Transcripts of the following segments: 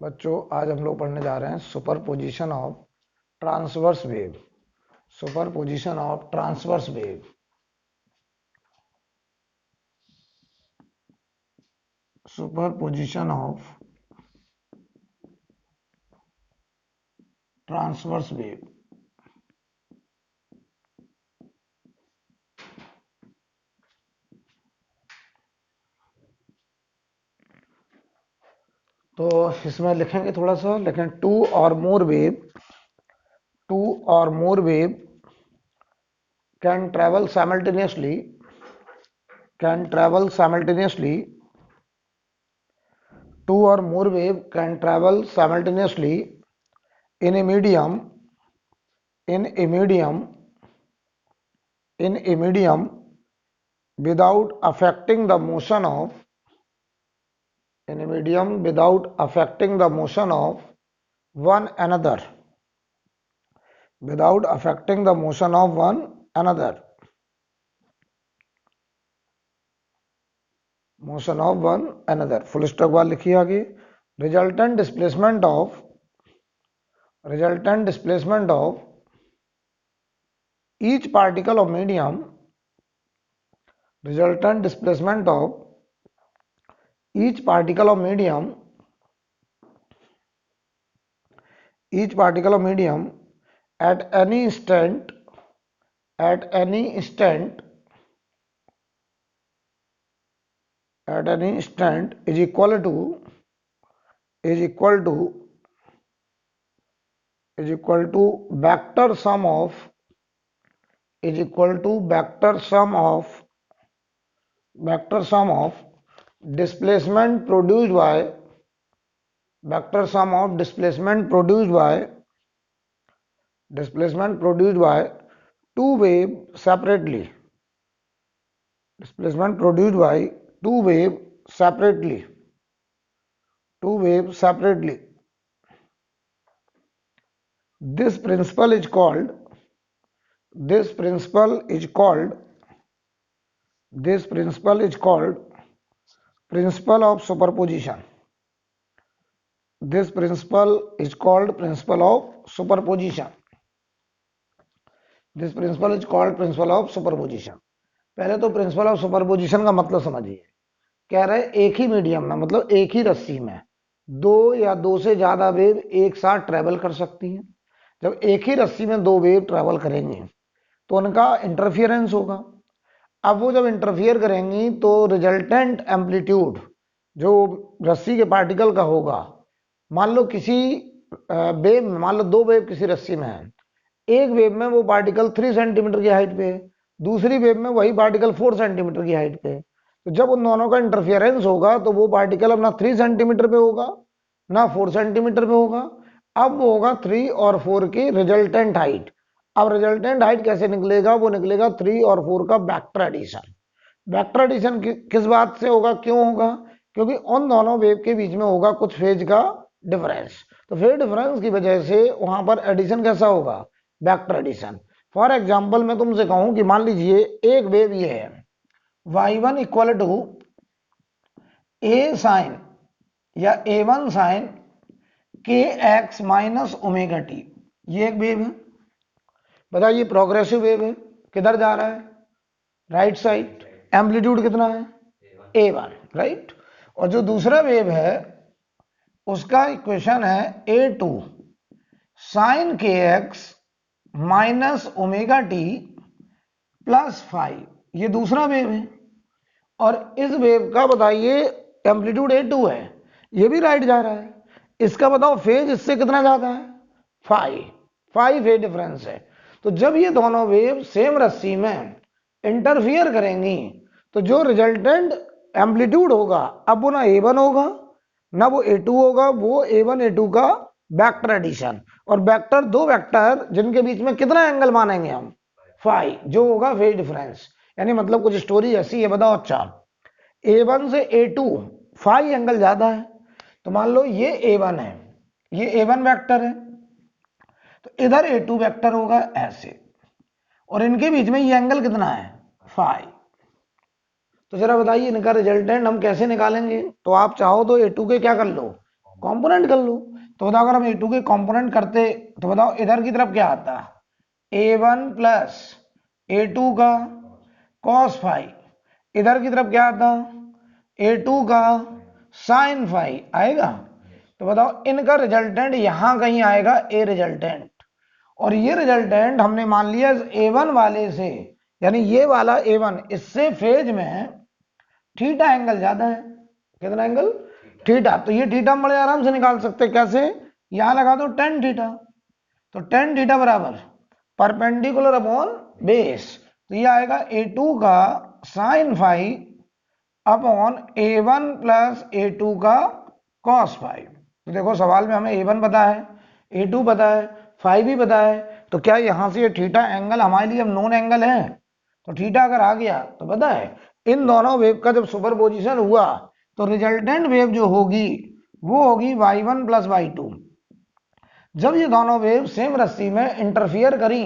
बच्चों आज हम लोग पढ़ने जा रहे हैं superposition of transverse wave. Superposition of transverse wave. Superposition of transverse wave. तो इसमें लिखेंगे थोड़ा सा, लेकिन टू और more wave can travel simultaneously two or more wave can travel simultaneously in a medium without affecting the motion of one another. Full stop बाद लिखिए आगे। Resultant displacement of each particle of medium at any instant is equal to vector sum of displacement produced by two wave separately. This principle is called principle of superposition. पहले तो principle of superposition का मतलब समझिए। कह रहे हैं एक ही medium में, मतलब एक ही रस्सी में दो या दो से ज्यादा वेव एक साथ ट्रेवल कर सकती हैं। जब एक ही रस्सी में दो वेव ट्रेवल करेंगे तो उनका इंटरफियरेंस होगा। अब वो जब इंटरफियर करेंगी तो रिजल्टेंट एम्पलीट्यूड जो रस्सी के पार्टिकल का होगा, मान लो दो वेव किसी रस्सी में है, एक वेव में वो पार्टिकल 3 सेंटीमीटर की हाइट पे, दूसरी वेव में वही पार्टिकल 4 सेंटीमीटर की हाइट पे। तो जब उन दोनों का इंटरफियरेंस होगा तो वो पार्टिकल अब ना 3 सेंटीमीटर पे होगा ना 4 सेंटीमीटर पे होगा, अब वो होगा 3 और 4 की रिजल्टेंट हाइट। अब रिजल्टेंट हाइट कैसे निकलेगा? वो निकलेगा 3 और 4 का वेक्टर एडिशन। वेक्टर एडिशन किस बात से होगा, क्यों होगा? क्योंकि उन दोनों वेव के बीच में होगा कुछ फेज का डिफरेंस। तो फेज डिफरेंस की वजह से वहां पर एडिशन कैसा होगा? Vector addition. फॉर एग्जाम्पल मैं तुमसे कहूं कि मान लीजिए एक वेव ये है y1 equal to a sine या a1 sine kx minus omega t. ये एक वेव है, बताइए प्रोग्रेसिव वेव है, किधर जा रहा है? Right side. एम्पलीट्यूड कितना है? a1, right. और जो दूसरा वेव है उसका इक्वेशन है a2 sine kx minus omega T plus 5। ये दूसरा वेव है और इस वेव का बताइए एम्पलीट्यूड a2 है, ये भी राइट जा रहा है। इसका बताओ फेज इससे कितना ज्यादा है? 5 फेज डिफरेंस है। तो जब ये दोनों वेव सेम रस्सी में इंटरफियर करेंगी तो जो रिजल्टेंट एम्पलीट्यूड होगा अब वो ना a1 होगा ना वो a2 होगा, वो a1 a2 का वेक्टर एडिशन। और वेक्टर दो वेक्टर जिनके बीच में कितना एंगल मानेंगे हम? 5, जो होगा फेज डिफरेंस। यानी मतलब कुछ स्टोरी ऐसी है, बताओ। अच्छा a1 से a2 5 एंगल ज्यादा है, तो मान लो ये a1 है, ये a1 वेक्टर है, तो इधर a2 वेक्टर होगा ऐसे, और इनके बीच में ये एंगल कितना है? 5। तो जरा बताइए इनका रिजल्टेंट हम कैसे निकालेंगे? तो आप चाहो तो a2 के क्या कर लो, कंपोनेंट कर लो। तो बताओ अगर हम ए टू के कंपोनेंट करते तो बताओ इधर की तरफ क्या आता, ए वन प्लस ए टू का कॉस फाइव, इधर की तरफ क्या आता, ए टू का साइन फाइव आएगा। तो बताओ इनका रिजल्टेंट यहां कहीं आएगा ए रिजल्टेंट, और ये रिजल्टेंट हमने मान लिया ए वन वाले से, यानी ये वाला ए वन, इससे फेज में थीटा एंगल ज्यादा है। कितना एंगल, थीटा। तो ये थीटा हम बड़े आराम से निकाल सकते हैं, कैसे, यहां लगा दो टेन थीटा, तो टेन थीटा बराबर परपेंडिकुलर अपॉन बेस, तो ये आएगा ए टू का sine five upon a one plus A two का कॉस फाइव। तो देखो सवाल में हमें ए वन पता है, ए टू पता है, फाइव भी पता है, तो क्या यहां से ये थीटा एंगल हमारे लिए अब नॉन एंगल है। तो थीटा अगर आ गया तो पता है इन दोनों वेव का जब सुपरपोजिशन हुआ तो रिजल्टेंट वेव जो होगी वो होगी y1 प्लस y2। जब ये दोनों वेव सेम रस्सी में इंटरफियर करी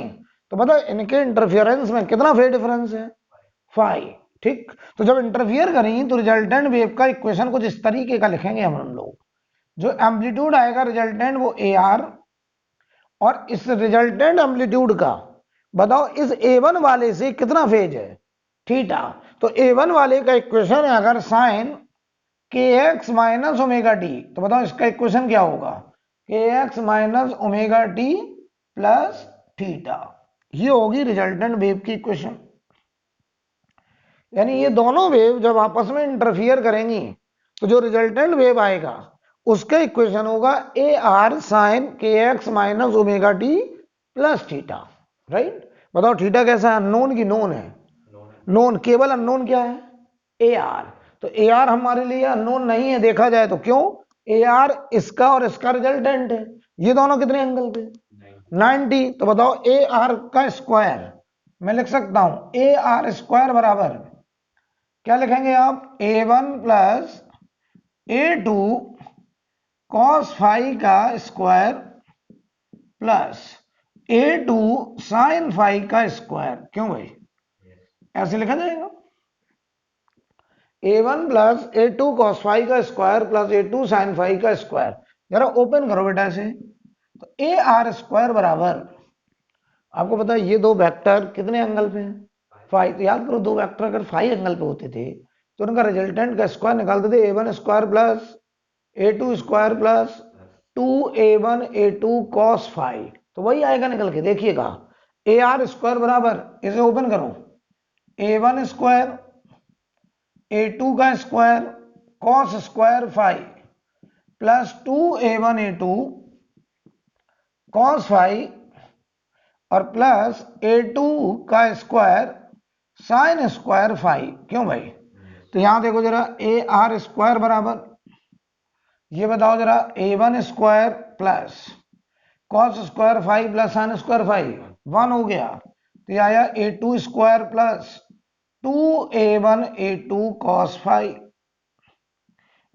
तो पता है इनके इंटरफियरेंस में कितना फेज डिफरेंस है, 5। ठीक, तो जब इंटरफियर करी तो रिजल्टेंट वेव का इक्वेशन कुछ इस तरीके का लिखेंगे हम लोग, जो एम्पलीट्यूड आएगा रिजल्टेंट वो ए आर, और इस रिजल्टेंट एम्पलीट्यूड का बताओ इस A1 वाले से कितना फेज है, थीटा। तो A1 वाले का इक्वेशन है अगर साइन के एक्स माइनस ओमेगा टी, तो बताओ इसका इक्वेशन क्या होगा, के x minus omega T plus theta. ये होगी रिजल्टेंट वेव की इक्वेशन। यानी ये दोनों वेव जब आपस में इंटरफियर करेंगी तो जो रिजल्टेंट वेव आएगा उसका इक्वेशन होगा ए आर साइन के x minus omega T plus theta. Right, बताओ थीटा कैसा है, अननोन की नोन है, नोन, केवल अननोन क्या है, ए आर। तो ए आर हमारे लिए अननोन नहीं है देखा जाए तो, क्यों, ए आर इसका और इसका रिजल्टेंट है, ये दोनों कितने एंगल पे, 90। तो बताओ ए आर का स्क्वायर मैं लिख सकता हूं ए आर स्क्वायर बराबर क्या लिखेंगे आप, A one plus A two cos five का स्क्वायर प्लस ए टू साइन फाइव का स्क्वायर। क्यों भाई, ऐसे लिखा जाएगा, A one plus A two cos five का स्क्वायर प्लस ए टू साइन फाइव का स्क्वायर। जरा ओपन करो बेटा ऐसे, तो ए आर स्क्वायर बराबर, आपको पता है ये दो वेक्टर कितने एंगल पे हैं, फाइव। तो याद करो दो वेक्टर अगर फाइव एंगल पे होते थे तो उनका रिजल्टेंट का स्क्वायर निकालते थे, A one square plus A two square plus two A one A two cos five, तो वही आएगा निकल के, देखिएगा ए आर स्क्वायर बराबर, इसे ओपन करो, a one square a two का square cos square five plus two ए वन ए टू कॉस फाइव और प्लस ए टू का स्क्वायर साइन स्क्वायर फाइव। क्यों भाई, तो यहां देखो जरा ए आर स्क्वायर बराबर, ये बताओ जरा A one square plus cos square five plus sine square five, 1 हो गया। तो ये आया A two square plus two A one A two cos five,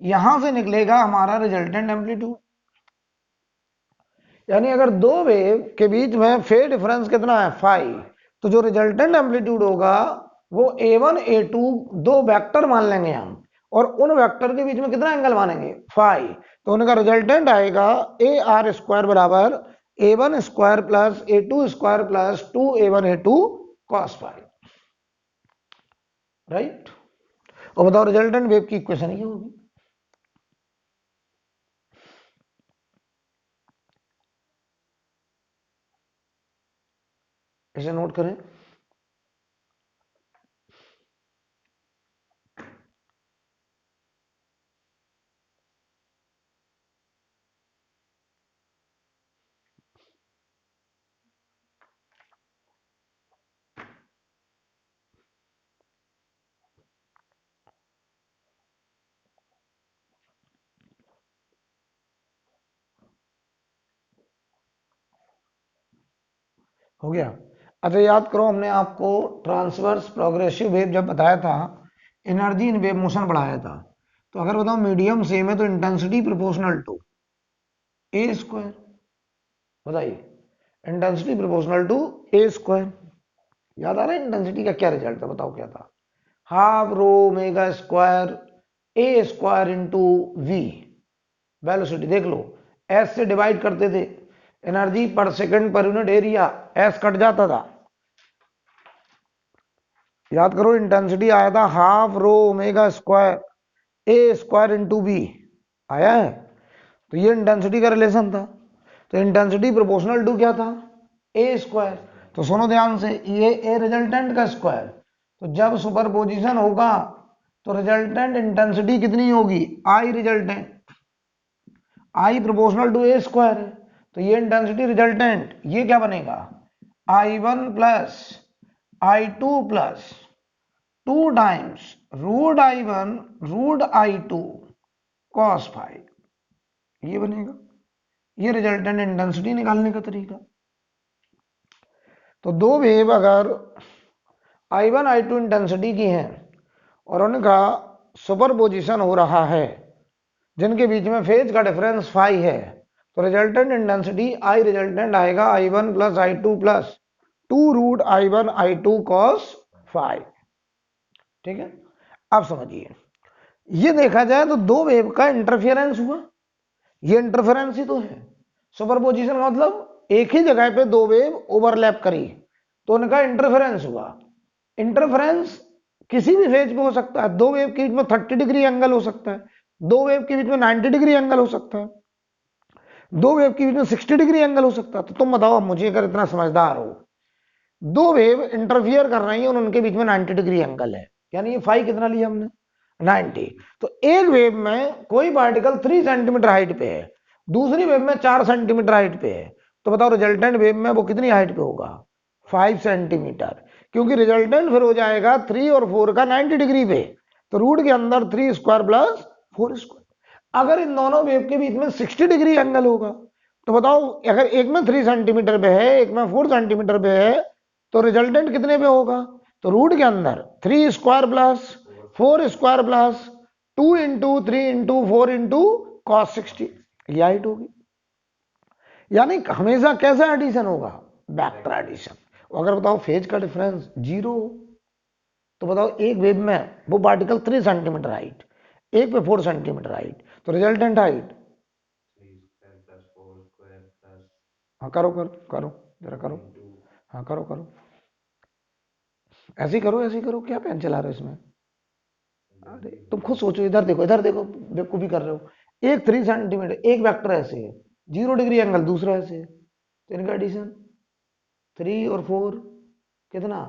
यहां से निकलेगा हमारा रिजल्टेंट एम्पलीट्यूड। यानी अगर दो वेव के बीच में फेज डिफरेंस कितना है, 5, तो जो रिजल्टेंट एम्पलीट्यूड होगा वो A1 A2 दो वेक्टर मान लेंगे हम, और उन वेक्टर के बीच में कितना एंगल मानेंगे, 5। तो उनका रिजल्टेंट आएगा ए आर स्क्वायर बराबर A one square plus A two square plus two A one A two cos five. Right, और बताओ रिजल्टेंट वेव की इक्वेशन ये होगी। इसे नोट करें, हो गया। अच्छा याद करो हमने आपको ट्रांसवर्स प्रोग्रेसिव वेव जब बताया था, एनर्जी इन वेव मोशन बढ़ाया था। तो अगर बताओ मीडियम सेम है तो intensity proportional to A square, बताइए, intensity proportional to A square. याद आ रहा है इंटेंसिटी का क्या रिजल्ट था, बताओ क्या था, half rho omega square A square into v. Velocity देख लो, एस से डिवाइड करते थे, एनर्जी पर second per unit area, S cut जाता था। याद करो, इंटेंसिटी आया था half rho omega square A square into B, आया है। तो ये इंटेंसिटी का रिलेशन था। तो इंटेंसिटी प्रोपोर्शनल टू क्या था, ए स्क्वायर। तो सुनो ध्यान से, ये ए रिजल्टेंट का स्क्वायर, तो जब सुपरपोजिशन होगा तो रिजल्टेंट इंटेंसिटी कितनी होगी, I resultant, I proportional to A square है। तो ये इंटेंसिटी रिजल्टेंट, ये क्या बनेगा, I1 plus I2 plus 2 times √I1 √I2 cos five, ये बनेगा। ये रिजल्टेंट इंटेंसिटी निकालने का तरीका। तो दो वेव अगर I1 I2 इंटेंसिटी की हैं और उनका सुपरपोजिशन हो रहा है, जिनके बीच में फेज का डिफरेंस फाई है, तो रिजल्टेंट इंटेंसिटी आई रिजल्टेंट आएगा I1 plus I2 plus 2 √I1 I2 cos five. ठीक है, अब समझिए, ये देखा जाए तो दो वेव का इंटरफेरेंस हुआ, ये इंटरफेरेंस ही तो है। सुपरपोजिशन का मतलब एक ही जगह पे दो वेव ओवरलैप करी, तो उनका इंटरफेरेंस हुआ। इंटरफेरेंस किसी भी फेज पे हो सकता है, दो वेव के बीच में 30 डिग्री एंगल हो सकता है, दो वेव के बीच में 90 डिग्री एंगल हो सकता है, दो वेव के बीच में 60 डिग्री एंगल हो सकता है। तो तुम बताओ मुझे, अगर इतना समझदार हो, दो वेव इंटरफियर कर रही है और उनके बीच में 90 डिग्री एंगल है, यानी ये फाई कितना लिया हमने, 90। तो एक वेव में कोई पार्टिकल 3 सेंटीमीटर हाइट पे है, दूसरी वेव में 4 सेंटीमीटर हाइट पे है, तो बताओ रिजल्टेंट वेव में वो कितनी हाइट पे होगा, 5 सेंटीमीटर, क्योंकि रिजल्टेंट फिर हो जाएगा 3 और 4 का 90 डिग्री पे, तो रूट के अंदर 3 स्क्वायर प्लस 4 स्क्वायर। अगर इन दोनों वेव के बीच में 60 डिग्री एंगल होगा, तो बताओ अगर एक में 3 सेंटीमीटर पे है, एक में 4 सेंटीमीटर पे है, तो रिजल्टेंट कितने पे होगा, तो रूट के अंदर 3 square plus 4 square plus 2 into 3 into 4 into cos 60, ये हाइट होगी। यानी हमेशा कैसा एडिशन होगा, वेक्टर एडिशन। अगर बताओ फेज का डिफरेंस 0, तो बताओ एक वेव में वो पार्टिकल 3 सेंटीमीटर हाइट, एक पे 4 सेंटीमीटर हाइट, तो रिजल्टेंट हाइट, हाँ करो करो करो, जरा करो, हाँ करो करो, ऐसे ही करो, ऐसे ही करो, क्या पेन चला रहे हो इसमें। अरे तुम खुद सोचो, इधर देखो, इधर देखो, बेवकूफी कर रहे हो। एक 3 सेंटीमीटर एक वेक्टर ऐसे है, 0 डिग्री एंगल दूसरा ऐसे है, तो इनका एडिशन 3 और 4 कितना,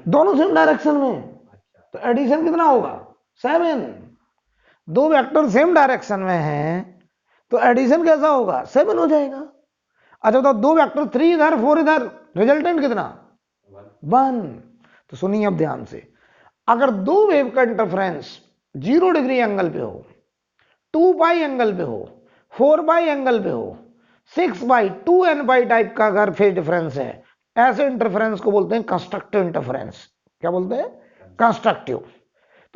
दोनों सेम डायरेक्शन में, तो एडिशन कितना होगा, 7। दो वेक्टर सेम डायरेक्शन में हैं, तो एडिशन कैसा होगा, 7 हो जाएगा। अच्छा बताओ, दो वेक्टर 3 इधर 4 इधर, रिजल्टेंट कितना, 1। तो सुनिए अब ध्यान से, अगर दो वेव का इंटरफ्रेंस 0 डिग्री एंगल पे हो, 2 पाई एंगल पे हो, 4 पाई एंगल पे हो, 6 पाई 2 एन पाई टाइप का अगर फेज डिफरेंस है, ऐसे इंटरफेरेंस को बोलते हैं कंस्ट्रक्टिव इंटरफेरेंस। क्या बोलते हैं, कंस्ट्रक्टिव।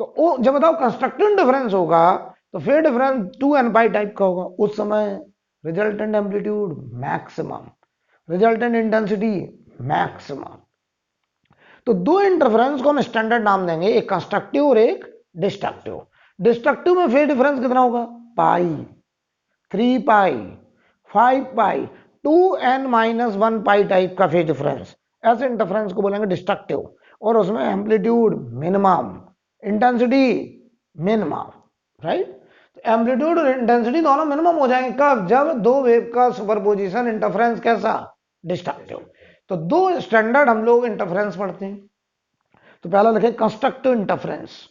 तो जब बताओ कंस्ट्रक्टिव इंटरफेरेंस होगा, तो फेज डिफरेंस 2 एन पाई टाइप का होगा, उस समय resultant amplitude maximum, resultant intensity maximum. तो दो इंटरफेरेंस को हम स्टैंडर्ड नाम देंगे, एक कंस्ट्रक्टिव और एक डिस्ट्रक्टिव। डिस्ट्रक्टिव में फेज डिफरेंस कितना होगा, पाई, 3 पाई, 5 पाई, 2n-1 पाई टाइप का फेज डिफरेंस, ऐसे इंटरफेरेंस को बोलेंगे डिस्ट्रक्टिव। और उसमें amplitude minimum, intensity minimum, right. तो एम्पलीट्यूड और इंटेंसिटी दोनों मिनिमम हो जाएंगे कब, जब दो वेव का सुपरपोजिशन इंटरफेरेंस कैसा, डिस्ट्रक्टिव। तो दो स्टैंडर्ड हम लोग इंटरफेरेंस पढ़ते हैं। तो पहला लिखे कंस्ट्रक्टिव इंटरफेरेंस।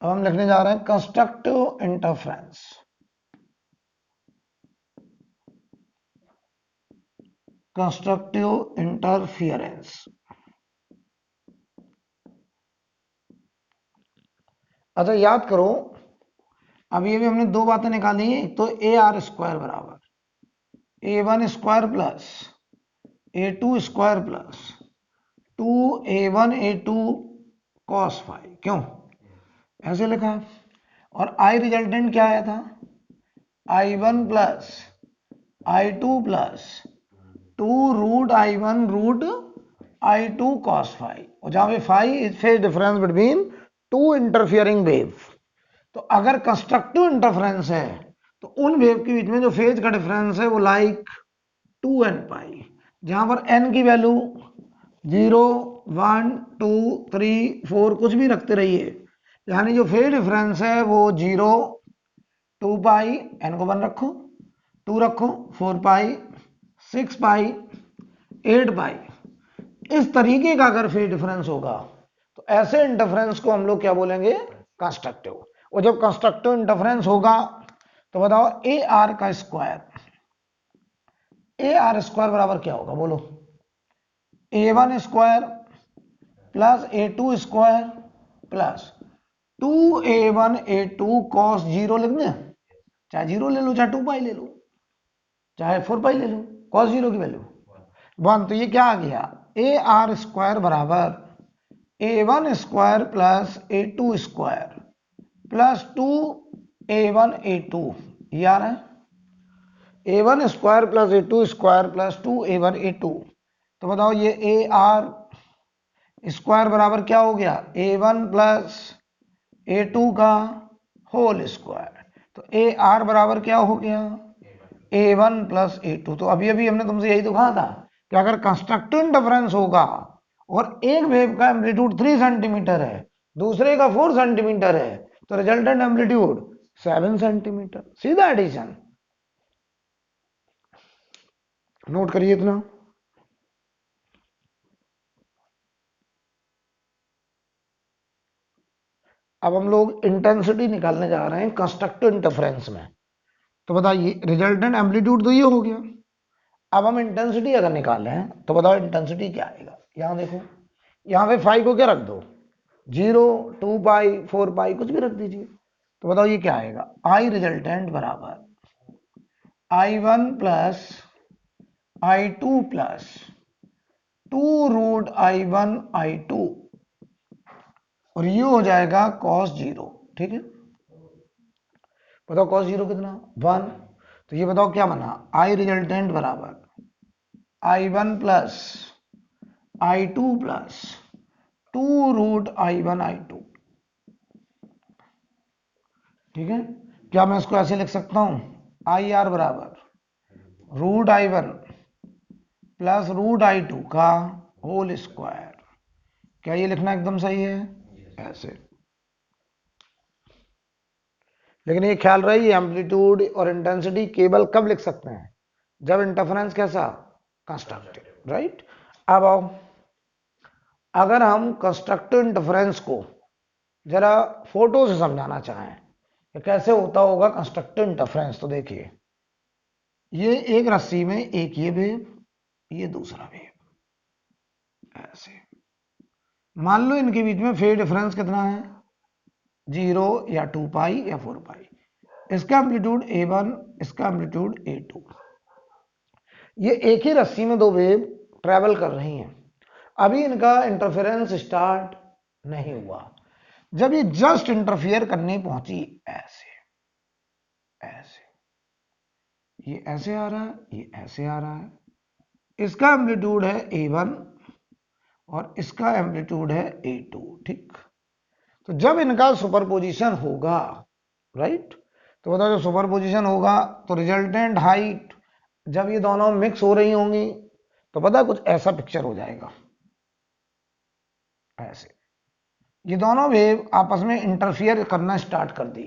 अब हम लिखने जा रहे हैं कंस्ट्रक्टिव इंटरफेरेंस। Constructive interference. अच्छा याद करो, अब ये भी हमने दो बातें निकाली हैं। तो ए आर स्क्वायर बराबर A one square plus A two square plus 2a1 a2 cos five, क्यों ऐसे लिखा? और आई रिजल्टेंट क्या आया था? I1 plus I2 plus 2√I1 √I2 cos five, और जहां पे five is phase difference between two interfering wave. तो अगर कंस्ट्रक्टिव इंटरफेरेंस है तो उन वेव के बीच में जो फेज का डिफरेंस है वो लाइक 2n पाई, जहां पर n की वैल्यू 0 1 2 3 4 कुछ भी रखते रहिए, यानी जो फेज डिफरेंस है वो 0 2 पाई, n को 1 रखो, 2 रखो, 4 पाई, 6 पाई, 8 पाई, इस तरीके का अगर फेज डिफरेंस होगा तो ऐसे इंटरफेरेंस को हम लोग क्या बोलेंगे? कंस्ट्रक्टिव। और जब कंस्ट्रक्टिव इंटरफेरेंस होगा तो बताओ ए आर का स्क्वायर, ए आर स्क्वायर बराबर क्या होगा बोलो? A one square plus A two square plus 2a1 a2 cos zero लिख दें, चाहे जीरो ले लो, चाहे 2 पाई ले लो, चाहे 4 पाई ले लो, कॉस जीरो की वैल्यू 1। तो ये क्या आ गया? ए आर स्क्वायर बराबर a1 square plus a2 square plus 2a1 a2, ये आ रहा है a1 square plus a2 square plus 2a1 a2। तो बताओ ये ए आर स्क्वायर बराबर क्या हो गया? a1 प्लस a2 का होल स्क्वायर। तो ए आर बराबर क्या हो गया? a1 plus a2। तो अभी अभी हमने तुमसे यही तो कहा था कि अगर कंस्ट्रक्टिव इंटरफेरेंस होगा और एक वेव का एम्पलीट्यूड 3 सेंटीमीटर है, दूसरे का 4 सेंटीमीटर है, तो रिजल्टेंट एम्पलीट्यूड 7 सेंटीमीटर। सीधा एडिशन, नोट करिए इतना। अब हम लोग इंटेंसिटी निकालने जा रहे हैं कंस्ट्रक्टिव इंटरफेरेंस में। तो बताइए रिजल्टेंट एम्पलीट्यूड तो ये हो गया। अब हम इंटेंसिटी अगर निकालें तो बताओ इंटेंसिटी क्या आएगा? यहां देखो, यहां पे फाइव को क्या रख दो? 0 2 पाई 4 पाई कुछ भी रख दीजिए। तो बताओ ये क्या आएगा? आई रिजल्टेंट बराबर I1 plus I2 plus 2√I1 I2, और ये हो जाएगा cos जीरो। ठीक है, बताओ cos जीरो कितना? 1। तो ये बताओ क्या बना? आई रिजल्टेंट बराबर I1 plus I2 plus 2√I1 I2। ठीक है, क्या मैं इसको ऐसे लिख सकता हूं? आई आर बराबर √I1 प्लस √I2 का होल स्क्वायर। क्या ये लिखना एकदम सही है? ऐसे। लेकिन ये ख्याल रहे, ये एम्पलीट्यूड और इंटेंसिटी केवल कब लिख सकते हैं? जब इंटरफेरेंस कैसा? Constructive, right. अब आओ, अगर हम कंस्ट्रक्टिव इंटरफेरेंस को जरा फोटो से समझाना चाहें कि कैसे होता होगा कंस्ट्रक्टिव इंटरफेरेंस, तो देखिए ये एक रस्सी में एक ये वेव, ये दूसरा वेव, ऐसे। मान लो इनके बीच में फेज डिफरेंस कितना है? 0 या 2 पाई या 4 पाई। इसका एम्पलीट्यूड A1, इसका एम्पलीट्यूड A2। ये एक ही रस्सी में दो वेव ट्रेवल कर रही हैं। अभी इनका इंटरफेरेंस स्टार्ट नहीं हुआ। जब ये जस्ट इंटरफियर करने पहुंची, ऐसे ऐसे, ये ऐसे आ रहा है, ये ऐसे आ रहा है, इसका एम्पलीट्यूड है A1 और इसका एम्पलीट्यूड है A2। ठीक, तो जब इनका सुपरपोजिशन होगा, राइट, तो बताओ जब सुपरपोजिशन होगा तो रिजल्टेंट हाइट जब ये दोनों मिक्स हो रही होंगी तो पता कुछ ऐसा पिक्चर हो जाएगा, ऐसे। ये दोनों वेव आपस में इंटरफियर करना स्टार्ट कर दी।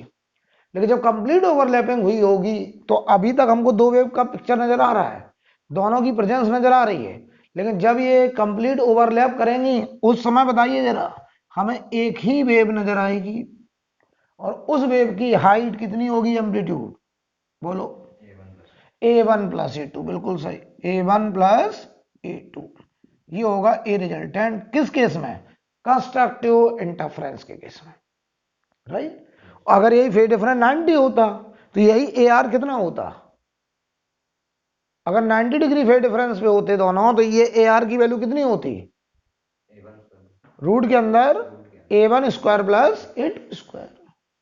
लेकिन जब कंप्लीट ओवरलैपिंग हुई होगी तो अभी तक हमको दो वेव का पिक्चर नजर आ रहा है, दोनों की प्रेजेंस नजर आ रही है। लेकिन जब ये कंप्लीट ओवरलैप करेंगी उस समय बताइए जरा, हमें एक ही वेव नजर आएगी, और उस वेव की हाइट कितनी होगी? एम्पलीट्यूड बोलो? A1 प्लस A2, बिल्कुल सही, A1 प्लस A2। ये होगा ए रिजल्टेंट। किस केस में? कंस्ट्रक्टिव इंटरफेरेंस के केस में। राइट। अगर यही फेज डिफरेंस 90 होता तो यही ए आर कितना होता? अगर 90 डिग्री फेज डिफरेंस पे होते दोनों तो ये ए आर की वैल्यू कितनी होती? रूट के अंदर A one square plus A two square.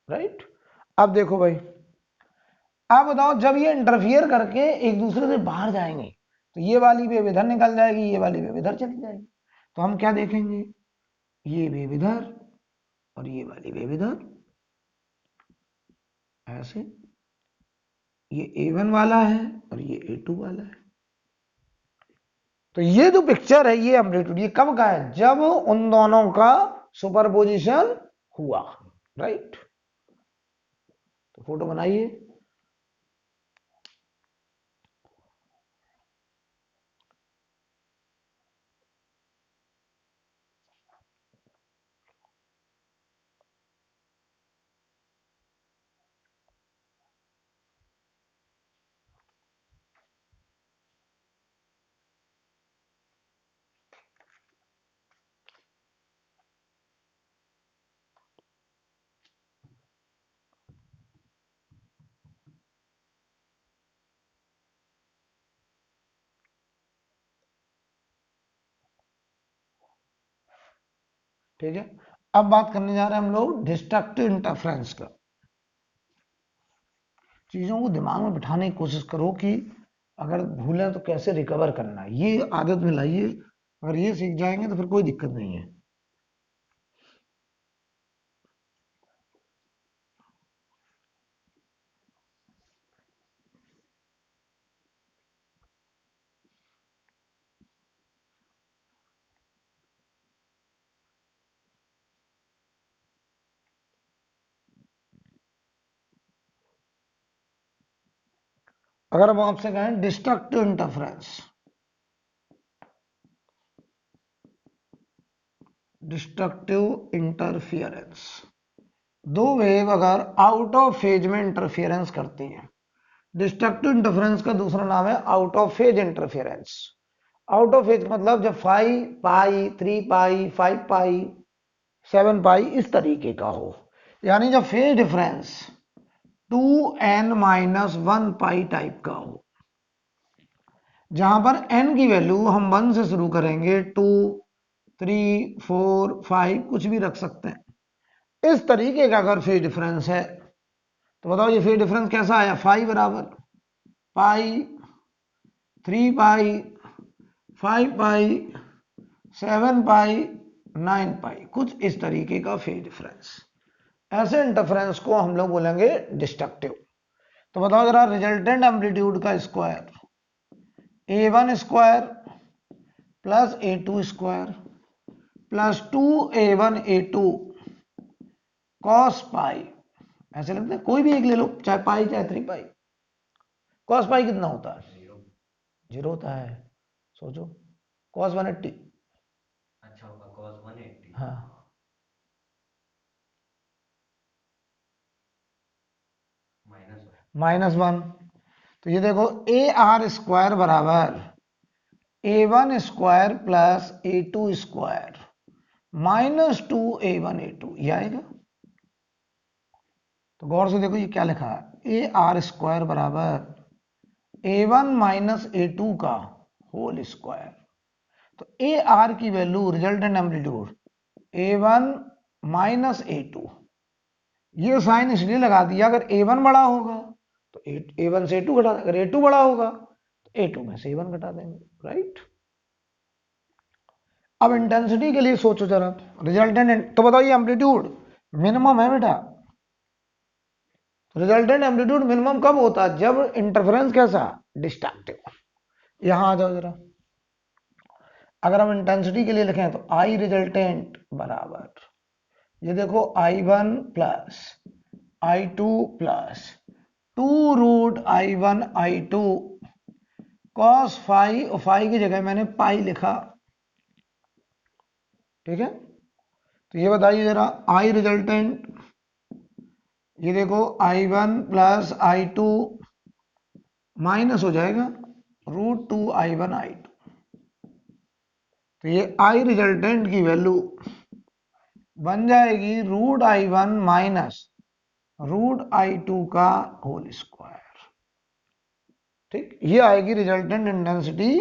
Right. अब देखो भाई, आप बताओ जब ये इंटरफियर करके एक दूसरे से बाहर जाएंगे तो ये वाली वेव इधर निकल जाएगी, ये वाली वेव इधर चली जाएगी। तो हम क्या देखेंगे? ये वेव इधर और ये वाली वेव इधर, ऐसे। ये A1 वाला है और ये A2 वाला है। तो ये जो पिक्चर है ये एम्पलीट्यूड, ये कब का है? जब उन दोनों का सुपरपोजिशन हुआ। राइट। तो फोटो बनाइए। ठीक है। अब बात करने जा रहे हैं हम लोग डिस्ट्रक्टिव इंटरफ्रेंस का। चीज़ों को दिमाग में बिठाने की कोशिश करो कि अगर भूलें तो कैसे रिकवर करना है, ये आदत में लाइए। अगर ये सीख जाएंगे तो फिर कोई दिक्कत नहीं है। अगर हम आपसे कहें डिस्ट्रक्टिव इंटरफ्रेंस, डिस्ट्रक्टिव इंटरफियरेंस, दो वेव अगर आउट ऑफ फेज में इंटरफियरेंस करती हैं। डिस्ट्रक्टिव इंटरफेरेंस का दूसरा नाम है out of phase interference. Out of phase मतलब जब 5 पाई 3 पाई 5 पाई 7 पाई इस तरीके का हो, यानी जब फेज डिफरेंस 2n-1 पाई टाइप का हो, जहां पर n की वैल्यू हम 1 से शुरू करेंगे, 2 3 4 5 कुछ भी रख सकते हैं। इस तरीके का अगर फेज डिफरेंस है तो बताओ ये फेज डिफरेंस कैसा आया? 5 बराबर पाई 3 पाई 5 पाई 7 पाई 9 पाई, कुछ इस तरीके का फेज डिफरेंस। ऐसे इंटरफेरेंस को हम लोग बोलेंगे डिस्ट्रक्टिव। तो बताओ जरा, रिजल्टेंट एम्पलीट्यूड का square A1 square plus A2 square plus 2A1A2 cos pi, ऐसे लगता है कोई भी एक ले लो, चाहे पाई चाहे 3 पाई। कॉस पाई कितना होता है? 0 होता है। सोचो, कॉस 180। अच्छा होगा कॉस 180। हाँ, -1। तो ये देखो ए आर स्क्वायर बराबर A1 square plus A2 square -2A1A2, ये आएगा। तो गौर से देखो ये क्या लिखा है, ए आर स्क्वायर बराबर A1 माइनस A2 का होल स्क्वायर। तो ए आर की value resultant amplitude A1 minus A2, ये साइन इसलिए लगा दिया अगर A1 बड़ा होगा तो A1 से A2 घटा, अगर A2 बड़ा होगा तो A2 में से A1 घटा देंगे। राइट। अब इंटेंसिटी के लिए सोचो जरा, रिजल्टेंट तो बताओ ये एम्पलीट्यूड मिनिमम है बेटा। रिजल्टेंट एम्पलीट्यूड मिनिमम कब होता है? जब इंटरफेरेंस कैसा? डिस्ट्रक्टिव। यहां आ जाओ जरा, अगर हम इंटेंसिटी के लिए लिखें तो आई रिजल्टेंट बराबर, ये देखो I1 plus I2 plus 2√I1I2 cos phi, और फाई की जगह मैंने पाई लिखा। ठीक है। तो ये बताइए जरा, आई रिजल्टेंट, ये देखो I1 प्लस I2 माइनस हो जाएगा √2I1I2। तो ये आई रिजल्टेंट की वैल्यू बन जाएगी √I1 माइनस √I2 का होल स्क्वायर। ठीक, ये आएगी रिजल्टेंट इंटेंसिटी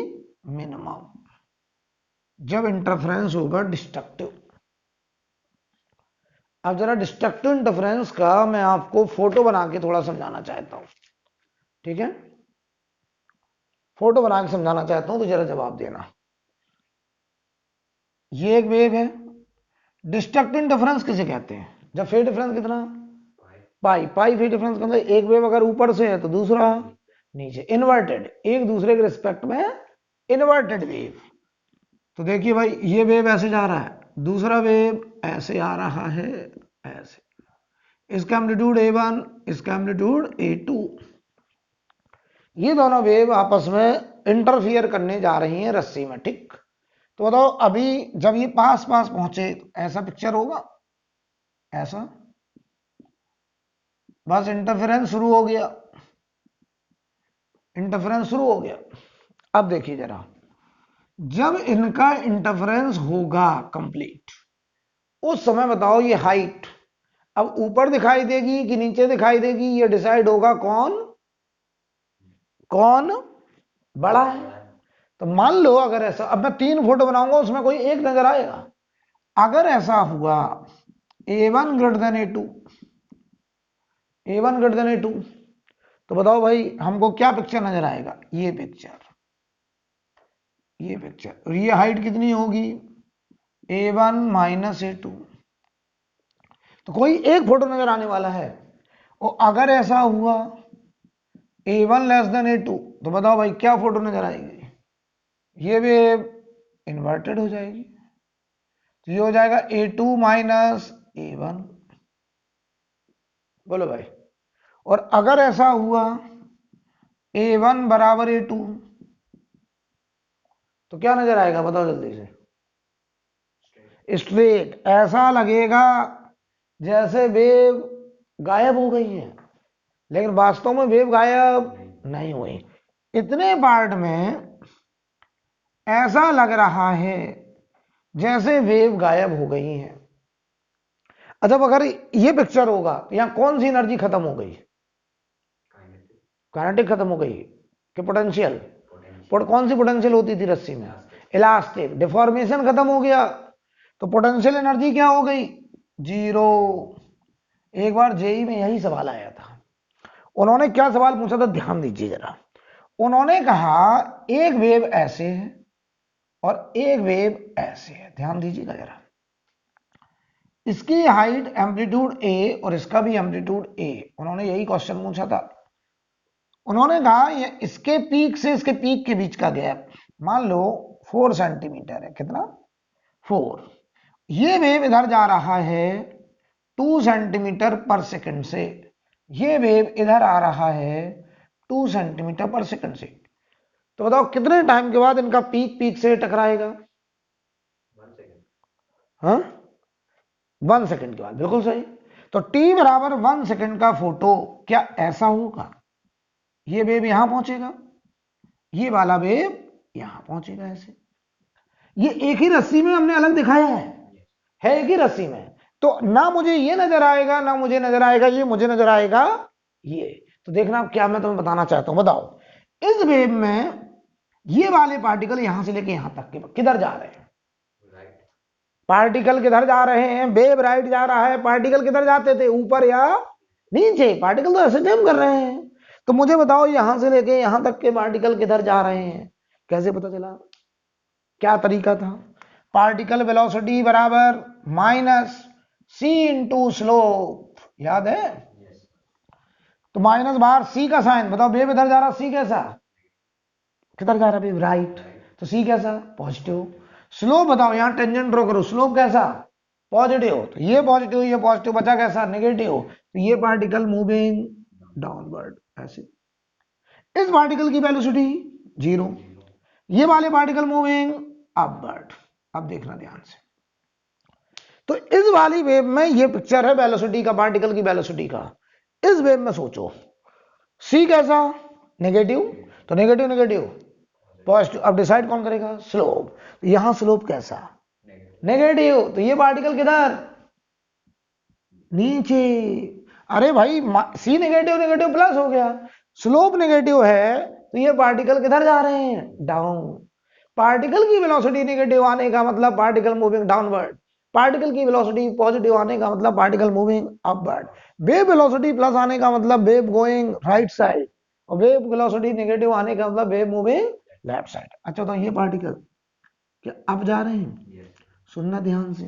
मिनिमम जब इंटरफेरेंस होगा डिस्ट्रक्टिव। अब जरा डिस्ट्रक्टिव इंटरफेरेंस का मैं आपको फोटो बना के थोड़ा समझाना चाहता हूं। ठीक है, फोटो बना के समझाना चाहता हूं, तो जरा जवाब देना। ये एक वेव है। डिस्ट्रक्टिव इंटरफेरेंस किसे कहते हैं? जब फेज डिफरेंस कितना, पाई फेज डिफरेंस का मतलब एक वेव अगर ऊपर से है तो दूसरा नीचे, इन्वर्टेड, एक दूसरे के रिस्पेक्ट में इन्वर्टेड वेव। तो देखिए भाई, ये वेव ऐसे जा रहा है, दूसरा वेव ऐसे आ रहा है, ऐसे, इसका एम्पलीट्यूड A1, इसका एम्पलीट्यूड A2। ये दोनों वेव आपस में इंटरफियर करने जा रही हैं रस्सी में। ठीक, तो बताओ अभी जब ये पास पास पहुंचे तो ऐसा पिक्चर होगा, ऐसा, बस इंटरफेरेंस शुरू हो गया, इंटरफेरेंस शुरू हो गया। अब देखिए जरा, जब इनका इंटरफेरेंस होगा कंप्लीट, उस समय बताओ ये हाइट अब ऊपर दिखाई देगी कि नीचे दिखाई देगी, ये डिसाइड होगा कौन कौन बड़ा है। तो मान लो अगर ऐसा, अब मैं 3 फोटो बनाऊंगा, उसमें कोई एक नजर आएगा। अगर ऐसा हुआ A1 greater than A2, A1 greater than A2, तो बताओ भाई हमको क्या पिक्चर नजर आएगा? ये पिक्चर, ये पिक्चर। और ये हाइट कितनी होगी? A1 minus A2। तो कोई एक फोटो नजर आने वाला है। और अगर ऐसा हुआ A1 लेस देन A2, तो बताओ भाई क्या फोटो नजर आएगी? ये वेव इन्वर्टेड हो जाएगी, तो ये हो जाएगा A2 माइनस A1। बोलो भाई। और अगर ऐसा हुआ A1 बराबर A2, तो क्या नजर आएगा? बताओ जल्दी से। स्ट्रेट, ऐसा लगेगा जैसे वेव गायब हो गई है, लेकिन वास्तव में वेव गायब नहीं हुई। इतने पार्ट में ऐसा लग रहा है जैसे वेव गायब हो गई है। अच्छा, अगर ये पिक्चर होगा तो यहां कौन सी एनर्जी खत्म हो गई? काइनेटिक खत्म हो गई कि पोटेंशियल? कौन सी पोटेंशियल होती थी रस्सी में? इलास्टिक। डिफॉर्मेशन खत्म हो गया, तो पोटेंशियल एनर्जी क्या हो गई? 0। एक बार जेई में यही सवाल आया था। उन्होंने क्या सवाल पूछा था, ध्यान दीजिए जरा। उन्होंने कहा एक वेव ऐसे है और एक वेव ऐसे है, ध्यान दीजिएगा जरा। इसकी हाइट एम्पलीट्यूड A और इसका भी एम्पलीट्यूड A। उन्होंने यही क्वेश्चन पूछा था। उन्होंने कहा ये इसके पीक से इसके पीक के बीच का गैप मान लो 4 सेंटीमीटर है। कितना? 4। ये वेव इधर जा रहा है 2 सेंटीमीटर पर सेकंड से, ये वेव इधर आ रहा है 2 सेंटीमीटर पर सेकंड से। तो बताओ कितने टाइम के बाद इनका पीक से टकराएगा? 1 सेकंड। हाँ, 1 सेकंड के बाद, बिल्कुल सही। तो t बराबर 1 सेकंड का फोटो क्या ऐसा होगा? ये वेव यहां पहुंचेगा, ये वाला वेव यहां पहुंचेगा, ऐसे। ये एक ही रस्सी में हमने अलग दिखाया है एक ही रस्सी में। तो ना मुझे ये नजर आएगा, ना मुझे नजर आएगा ये, मुझे नजर आएगा ये। तो देखना क्या मैं तुम्हें बताना चाहता हूं। बताओ इस वेव में ये वाले पार्टिकल यहां से लेके यहां तक के किधर जा रहे हैं? पार्टिकल किधर जा रहे हैं? वेव राइट जा रहा है। पार्टिकल किधर जाते थे, ऊपर या नीचे? पार्टिकल तो ऐसे जम कर रहे हैं। तो मुझे बताओ यहां से लेके यहां तक के पार्टिकल किधर जा रहे हैं? कैसे पता चला? क्या तरीका था? पार्टिकल वेलोसिटी बराबर माइनस c इंटू स्लोप, याद है? तो माइनस बाहर c का साइन, बताओ वेव इधर जा रहा, c कैसा? किधर जा रहा वेव? राइट। तो c कैसा? पॉजिटिव। स्लोप बताओ, यहां टेंजेंट ड्रॉ करो, स्लोप कैसा? पॉजिटिव। तो ये पॉजिटिव, ये पॉजिटिव, बचा कैसा? नेगेटिव। तो ये पार्टिकल मूविंग डाउनवर्ड, ऐसे। इस पार्टिकल की वेलोसिटी 0, ये वाले पार्टिकल मूविंग अपवर्ड। अब देखना ध्यान से। तो इस वाली वेव में ये पिक्चर है वेलोसिटी का, पार्टिकल की वेलोसिटी का। इस वेव में सोचो c कैसा? नेगेटिव। तो नेगेटिव नेगेटिव पॉजिटिव। अब डिसाइड कौन करेगा? स्लोप। तो यहां स्लोप कैसा? नेगेटिव। तो ये पार्टिकल किधर? नीचे। अरे भाई सी नेगेटिव नेगेटिव प्लस हो गया, स्लोप नेगेटिव है तो ये पार्टिकल किधर जा रहे हैं, डाउन। पार्टिकल की वेलोसिटी नेगेटिव आने का मतलब पार्टिकल मूविंग डाउनवर्ड, पार्टिकल की वेलोसिटी पॉजिटिव आने का मतलब particle moving upward. Wave velocity plus आने का मतलब वेव गोइंग राइट साइड, और वेव वेलोसिटी नेगेटिव आने का मतलब वेव मूविंग लेफ्ट साइड। अच्छा तो ये पार्टिकल क्या अब जा रहे हैं, सुनना ध्यान से।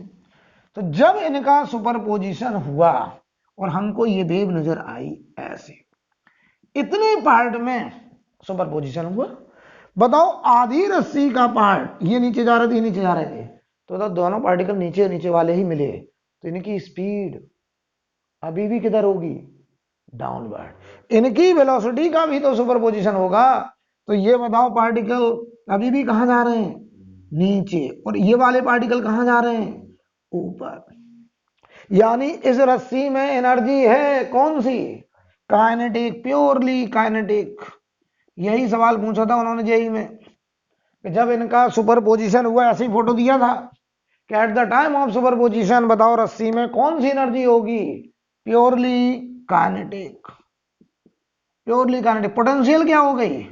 तो जब इनका सुपरपोजिशन हुआ और हमको ये वेव नजर आई ऐसे, इतने पार्ट में सुपरपोजिशन हुआ। बताओ आधी रस्सी का पार्ट ये नीचे जा रहे थे, ये नीचे जा रहे थे, तो बताओ दोनों पार्टिकल नीचे नीचे वाले ही मिले, तो इनकी स्पीड अभी भी किधर होगी, डाउनवर्ड। इनकी वेलोसिटी का भी तो सुपरपोजिशन होगा, तो ये बताओ पार्टिकल अभी भी कहां जा रहे हैं, नीचे, और ये वाले पार्टिकल कहां जा रहे हैं, ऊपर। यानी इस रस्सी में एनर्जी है कौन सी, काइनेटिक, प्योरली काइनेटिक। यही सवाल पूछा था उन्होंने जेई में कि जब इनका सुपरपोजिशन हुआ, ऐसी फोटो दिया था कि at the time of superposition बताओ रस्सी में कौन सी एनर्जी होगी, purely kinetic. Purely kinetic. Potential क्या हो गई,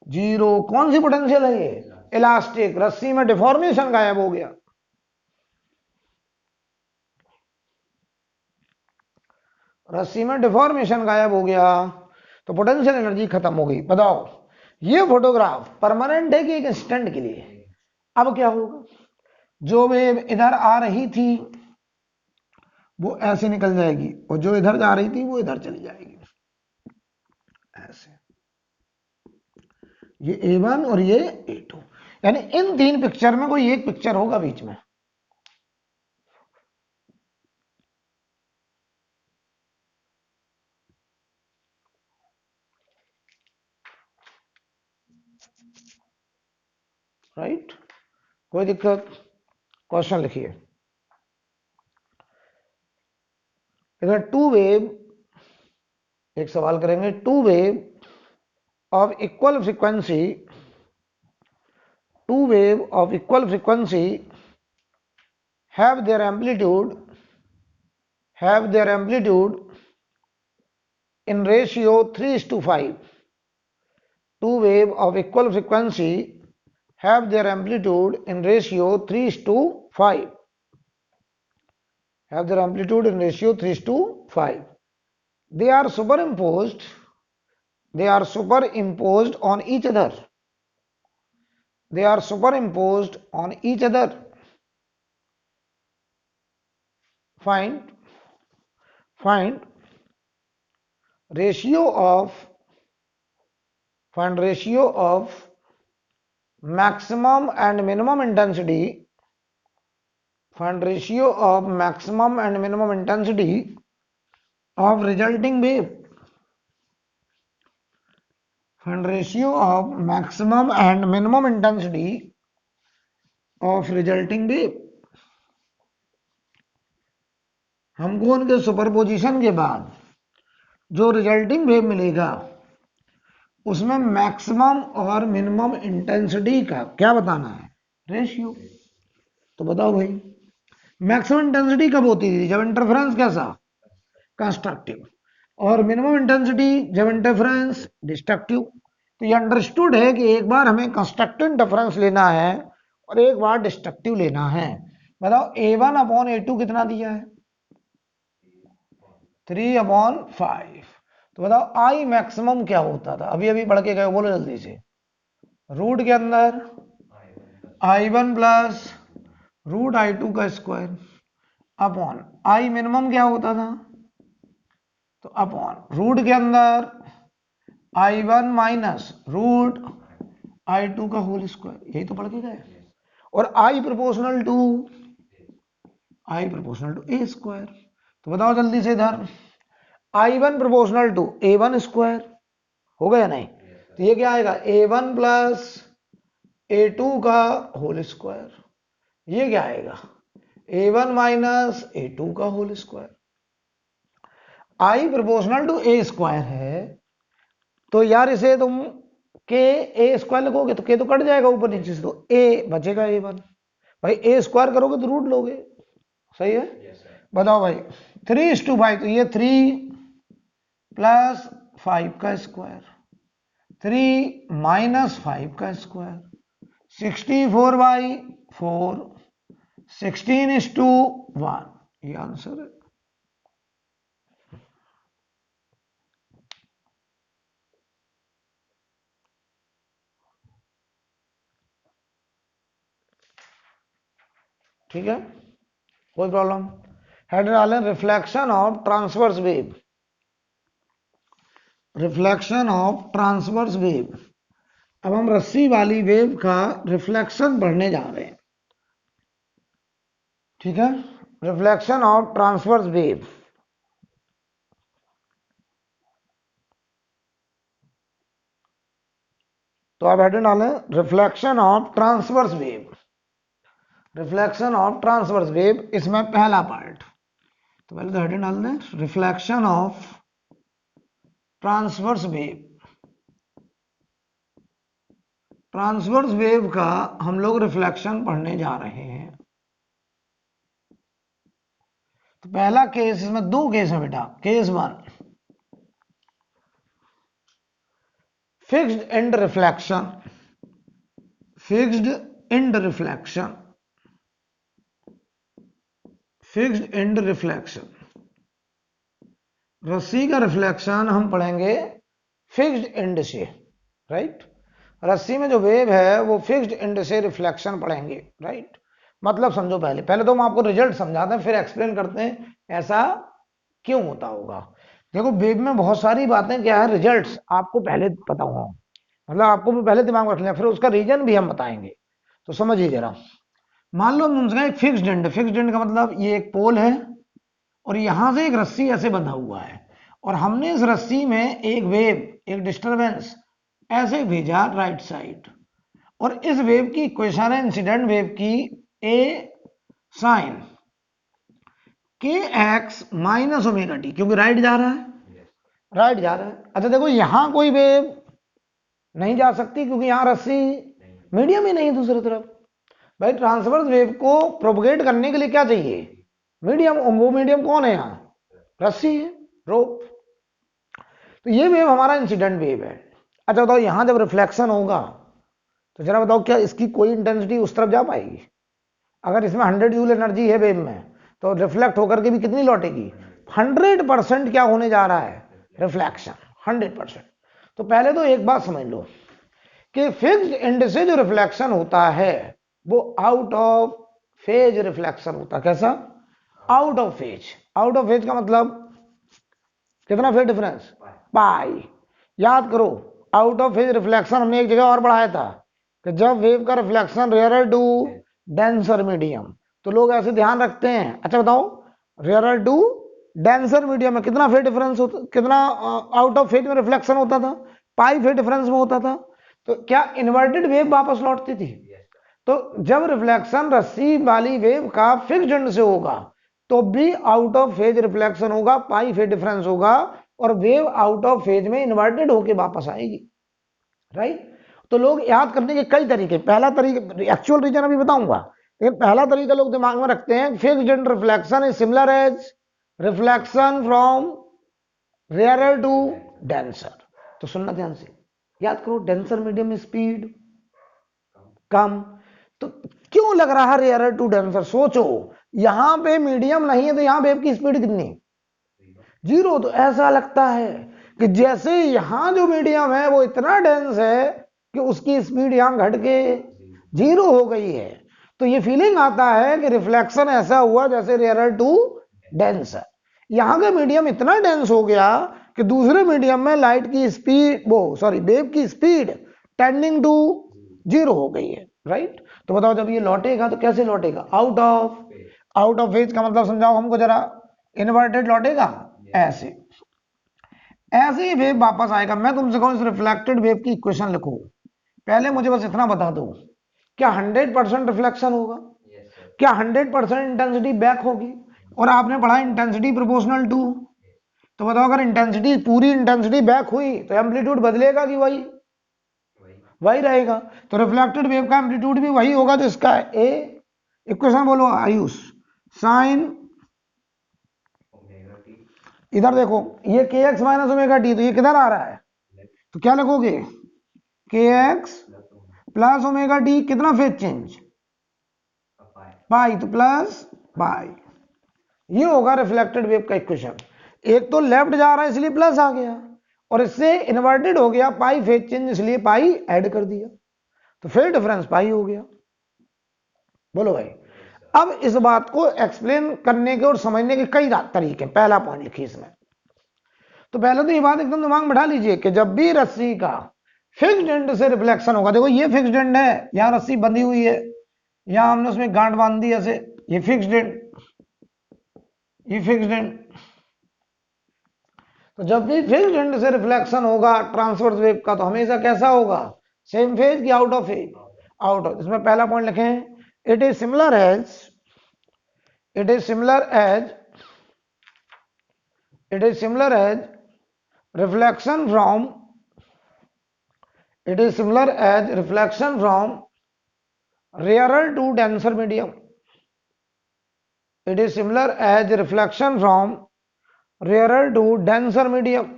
जीरो। कौन सी पोटेंशियल है ये, इलास्टिक। रस्सी में डिफॉर्मेशन गायब हो गया, रस्सी में डिफॉर्मेशन गायब हो गया, तो पोटेंशियल एनर्जी खत्म हो गई। बताओ ये फोटोग्राफ परमानेंट है कि एक इंस्टेंट के लिए। अब क्या होगा, जो वेव इधर आ रही थी वो ऐसे निकल जाएगी, और जो इधर जा रही थी वो इधर चली जाएगी ऐसे। ये A1 और ये A2, यानी इन तीन पिक्चर में कोई एक पिक्चर होगा बीच में। राइट, कोई दिक्कत। क्वेश्चन लिखिए इधर, टू वेव, एक सवाल करेंगे, two wave of equal frequency, two wave of equal frequency have their amplitude in ratio 3:5. Two wave of equal frequency have their amplitude in ratio 3:5. Have their amplitude in ratio 3:5. They are superimposed on each other. They are superimposed on each other. Find ratio of maximum and minimum intensity. Find ratio of maximum and minimum intensity of resulting wave. Find ratio of maximum and minimum intensity of resulting wave. हमको उनके superposition के बाद जो resulting wave मिलेगा उसमें maximum और minimum intensity का क्या बताना है, रेशियो। तो बताओ भाई मैक्सिमम इंटेंसिटी कब होती थी, जब इंटरफेरेंस कैसा, कंस्ट्रक्टिव, और मिनिमम इंटेंसिटी जब इंटरफेरेंस डिस्ट्रक्टिव। तो ये अंडरस्टूड है कि एक बार हमें कंस्ट्रक्टिव इंटरफेरेंस लेना है और एक बार डिस्ट्रक्टिव लेना है। बताओ A1/A2 कितना दिया है, 3/5। तो बताओ आई मैक्सिमम क्या होता था, अभी अभी पढ़ के गए, बोलो जल्दी से। रूट के अंदर I1 प्लस रूट I2 का स्क्वायर अपॉन आई मिनिमम क्या होता था, तो अपॉन रूट के अंदर I1 माइनस रूट I2 का होल स्क्वायर, यही तो पढ़ के गए। और I proportional to A square. तो बताओ जल्दी से इधर I1 proportional to A1 square हो गया नहीं, तो ये क्या आएगा A1 प्लस A2 का होल स्क्वायर। ये क्या आएगा A1 माइनस A2 का whole square. I proportional to A square है, तो यार इसे तुम के A स्क्वायर लगोगे तो के तो कट जाएगा ऊपर नीचे से, तो A बचेगा A1। भाई A स्क्वायर करोगे तो रूट लोगे, सही है। Yes, sir. बताओ भाई 3:5, तो ये 3 प्लस 5 का स्क्वायर, 3 माइनस 5 का स्क्वायर, 64/4, 16:1, ये आंसर है। ठीक है, कोई प्रॉब्लम? हेड डालें reflection of transverse wave, reflection of transverse wave. अब हम रस्सी वाली वेव का रिफ्लेक्शन पढ़ने जा रहे हैं। ठीक है, रिफ्लेक्शन ऑफ ट्रांसवर्स वेव। तो आप हेडिंग डालें reflection of transverse wave, reflection of transverse wave, इसमें पहला पार्ट। तो पहले तो हेडिंग डाल दें reflection of transverse wave. Transverse wave का हम लोग रिफ्लेक्शन पढ़ने जा रहे हैं। तो पहला केस, इसमें दो केस है बेटा। Case 1, fixed end reflection, fixed end reflection, fixed end reflection. रस्सी का रिफ्लेक्शन हम पढ़ेंगे फिक्स्ड एंड से, राइट। रस्सी में जो वेव है वो फिक्स्ड एंड से रिफ्लेक्शन पढ़ेंगे, राइट। मतलब समझो, पहले पहले तो हम आपको रिजल्ट समझाते हैं, फिर एक्सप्लेन करते हैं ऐसा क्यों होता होगा। देखो, वेव में बहुत सारी बातें क्या है, रिजल्ट्स आपको पहले पता हो, मतलब आपको भी पहले दिमाग में रख लेना, फिर उसका रीजन भी हम बताएंगे। तो समझिए जरा, मान लो तुमसे एक फिक्स्ड एंड, फिक्स्ड एंड का मतलब ये एक पोल है और यहां से एक रस्सी ऐसे बंधा हुआ है, और हमने इस रस्सी में एक वेव, एक डिस्टरबेंस ऐसे भेजा राइट साइड, और इस वेव की इक्वेशन है इंसिडेंट वेव की ए साइन के एक्स माइनस ओमेगा टी, क्योंकि राइट जा रहा है, राइट जा रहा है। अच्छा देखो, यहां कोई वेव नहीं जा सकती क्योंकि यहां रस्सी मीडियम ही नहीं है दूसरी तरफ। भाई, ट्रांसवर्स वेव को प्रोपगेट करने के लिए क्या चाहिए, मीडियम। वो मीडियम कौन है यहाँ, रस्सी है, रोप। तो ये वेव हमारा इंसिडेंट वेव है। अच्छा बताओ, यहां जब रिफ्लेक्शन होगा तो जरा बताओ, क्या इसकी कोई इंटेंसिटी उस तरफ जा पाएगी? अगर इसमें 100 जूल एनर्जी है वेव में, तो रिफ्लेक्ट होकर के भी कितनी लौटेगी? 100% क्या होने जा रहा है, रिफ्लेक्शन, 100%। तो पहले तो एक बात समझ लो कि फिक्स्ड एंड से जो रिफ्लेक्शन होता है वो आउट ऑफ फेज रिफ्लेक्शन होता है। कैसा? Out of phase. Out of phase का मतलब कितना फेज डिफरेंस? पाई। याद करो, आउट ऑफ फेज रिफ्लेक्शन हमने एक जगह और पढ़ाया था कि जब वेव का reflection rare to denser medium, तो लोग ऐसे ध्यान रखते हैं। अच्छा बताओ, रेयर टू डेंसर मीडियम में कितना फेज डिफरेंस होता, कितना आउट ऑफ फेज में रिफ्लेक्शन होता था? पाई फेज डिफरेंस में होता था। तो क्या इन्वर्टेड वेव वापस लौटती थी? तो जब रिफ्लेक्शन रस्सी वाली वेव का फिक्स्ड एंड से होगा तो भी आउट ऑफ फेज रिफ्लेक्शन होगा, पाई फेज डिफरेंस होगा, और वेव आउट ऑफ फेज में इन्वर्टेड होके वापस आएगी, राइट। तो लोग याद करने के कई तरीके, पहला तरीका एक्चुअल रीजन अभी बताऊंगा, लेकिन पहला तरीका लोग दिमाग में रखते हैं, fixed end reflection is similar as reflection from rarer to denser. तो सुनना ध्यान से, याद करो, डेंसर मीडियम में स्पीड कम, तो क्यों लग रहा है रेयरर टू डेंसर? सोचो, यहां पे मीडियम नहीं है तो यहां वेव की स्पीड कितनी? 0। तो ऐसा लगता है कि जैसे यहां जो मीडियम है वो इतना डेंस है कि उसकी स्पीड यहां घट के 0 हो गई है। तो ये फीलिंग आता है कि रिफ्लेक्शन ऐसा हुआ जैसे रेयरर टू डेंसर। यहां का मीडियम इतना डेंस हो गया कि दूसरे मीडियम में लाइट की स्पीड, वेव की स्पीड टेंडिंग टू 0 हो गई है, राइट। तो बताओ, जब ये लौटेगा तो कैसे लौटेगा? आउट ऑफ फेज का मतलब समझाओ हमको जरा। इन्वर्टेड लौटेगा, ऐसे ऐसे ही वेव वापस आएगा। मैं तुमसे कहूं इस रिफ्लेक्टेड वेव की इक्वेशन लिखो, पहले मुझे बस इतना बता दो, क्या 100% रिफ्लेक्शन होगा? क्या 100% इंटेंसिटी बैक होगी? और आपने पढ़ा इंटेंसिटी प्रोपोर्शनल टू, तो बताओ अगर इंटेंसिटी, पूरी इंटेंसिटी बैक हुई तो एम्पलीट्यूड बदलेगा कि वही रहेगा? तो रिफ्लेक्टेड वेव का एम्पलीट्यूड भी वही होगा जो इसका है। ए इक्वेशन बोलो आयुष, साइन इधर देखो ये के एक्स माइनस ओमेगा टी, तो ये किधर आ रहा है, तो क्या लिखोगे के एक्स प्लस ओमेगा टी, कितना फेज चेंज पाई, तो प्लस पाई। ये होगा रिफ्लेक्टेड वेव का इक्वेशन। एक तो लेफ्ट जा रहा है इसलिए प्लस आ गया, और इससे इन्वर्टेड हो गया पाई फेज चेंज, इसलिए पाई ऐड कर दिया, तो फेज डिफरेंस पाई हो गया। बोलो भाई, अब इस बात को एक्सप्लेन करने के और समझने के कई तरीके। पहला पॉइंट लिखिए इसमें, तो पहले तो ये बात एकदम दिमाग में बैठा लीजिए कि जब भी रस्सी का फिक्स्ड एंड से रिफ्लेक्शन होगा, देखो ये फिक्स्ड एंड है, यहां रस्सी बंधी हुई है, यहां हमने उसमें गांठ बांध दी ऐसे, ये फिक्स्ड एंड, ये फिक्स्ड एंड। तो जब भी फिक्स्ड एंड से रिफ्लेक्शन होगा ट्रांसवर्स वेव का, तो हमेशा कैसा होगा, सेम फेज की out of phase, out of. इसमें पहला पॉइंट लिखें, it is similar as, it is similar as, it is similar as reflection from, it is similar as reflection from rarer to denser medium, it is similar as reflection from rarer to denser medium,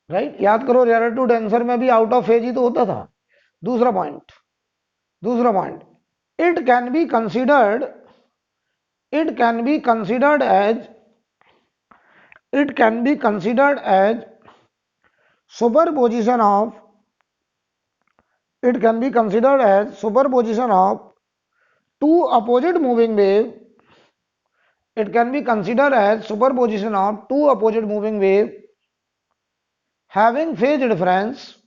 right. याद करो rare to denser में भी out of phase ही तो होता था। दूसरा point, दूसरा point, it can be considered, it can be considered as, it can be considered as superposition of, it can be considered as superposition of two opposite moving wave, it can be considered as superposition of two opposite moving wave having phase difference,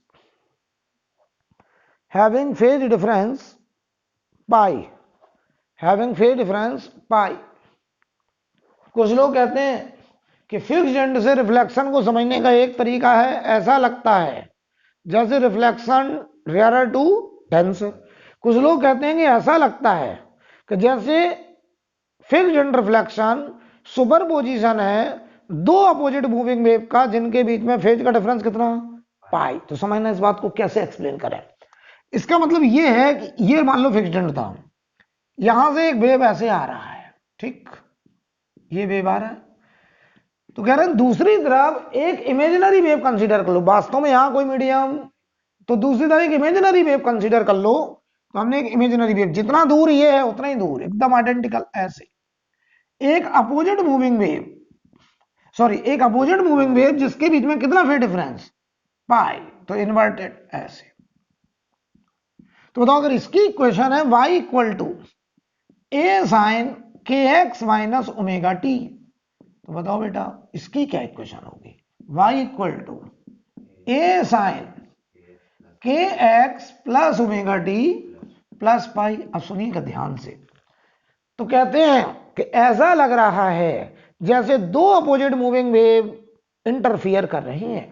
having phase difference pi, having phase difference pi। कुछ लोग कहते हैं कि fixed end से reflection को समझने का एक तरीका है, ऐसा लगता है जैसे रिफ्लेक्शन रेयर टू डेंसर। कुछ लोग कहते हैं कि ऐसा लगता है कि जैसे फिक्स्ड एंड रिफ्लेक्शन सुपरपोजिशन है दो अपोजिट मूविंग वेव का, जिनके बीच में फेज का डिफरेंस कितना, पाई। तो समझना इस बात को कैसे एक्सप्लेन करें। इसका मतलब ये है कि ये मान लो फिक्स्ड एंड था, यहां से एक वेव ऐसे आ रहा है, ठीक, ये वेव आ रहा है, तो कह रहे हैं दूसरी तरफ एक इमेजिनरी वेव कंसीडर कर लो। वास्तव में यहां कोई मीडियम, तो दूसरी तरफ एक इमेजिनरी वेव कंसीडर कर लो। तो हमने एक इमेजिनरी वेव, जितना दूर ये है उतना ही दूर, एकदम आइडेंटिकल ऐसे, एक अपोजिट मूविंग वेव, सॉरी एक अपोजिट मूविंग वेव जिसके बीच में कितना फेज डिफरेंस, पाई, तो इन्वर्टेड ऐसे। तो बताओ अगर इसकी इक्वेशन है y equal to A sine के एक्स माइनस ओमेगा टी, तो बताओ बेटा इसकी क्या इक्वेशन होगी, y equal to A sine के x plus omega T plus pi. अब सुनिएगा ध्यान से, तो कहते हैं कि ऐसा लग रहा है जैसे दो अपोजिट मूविंग वेव इंटरफियर कर रही हैं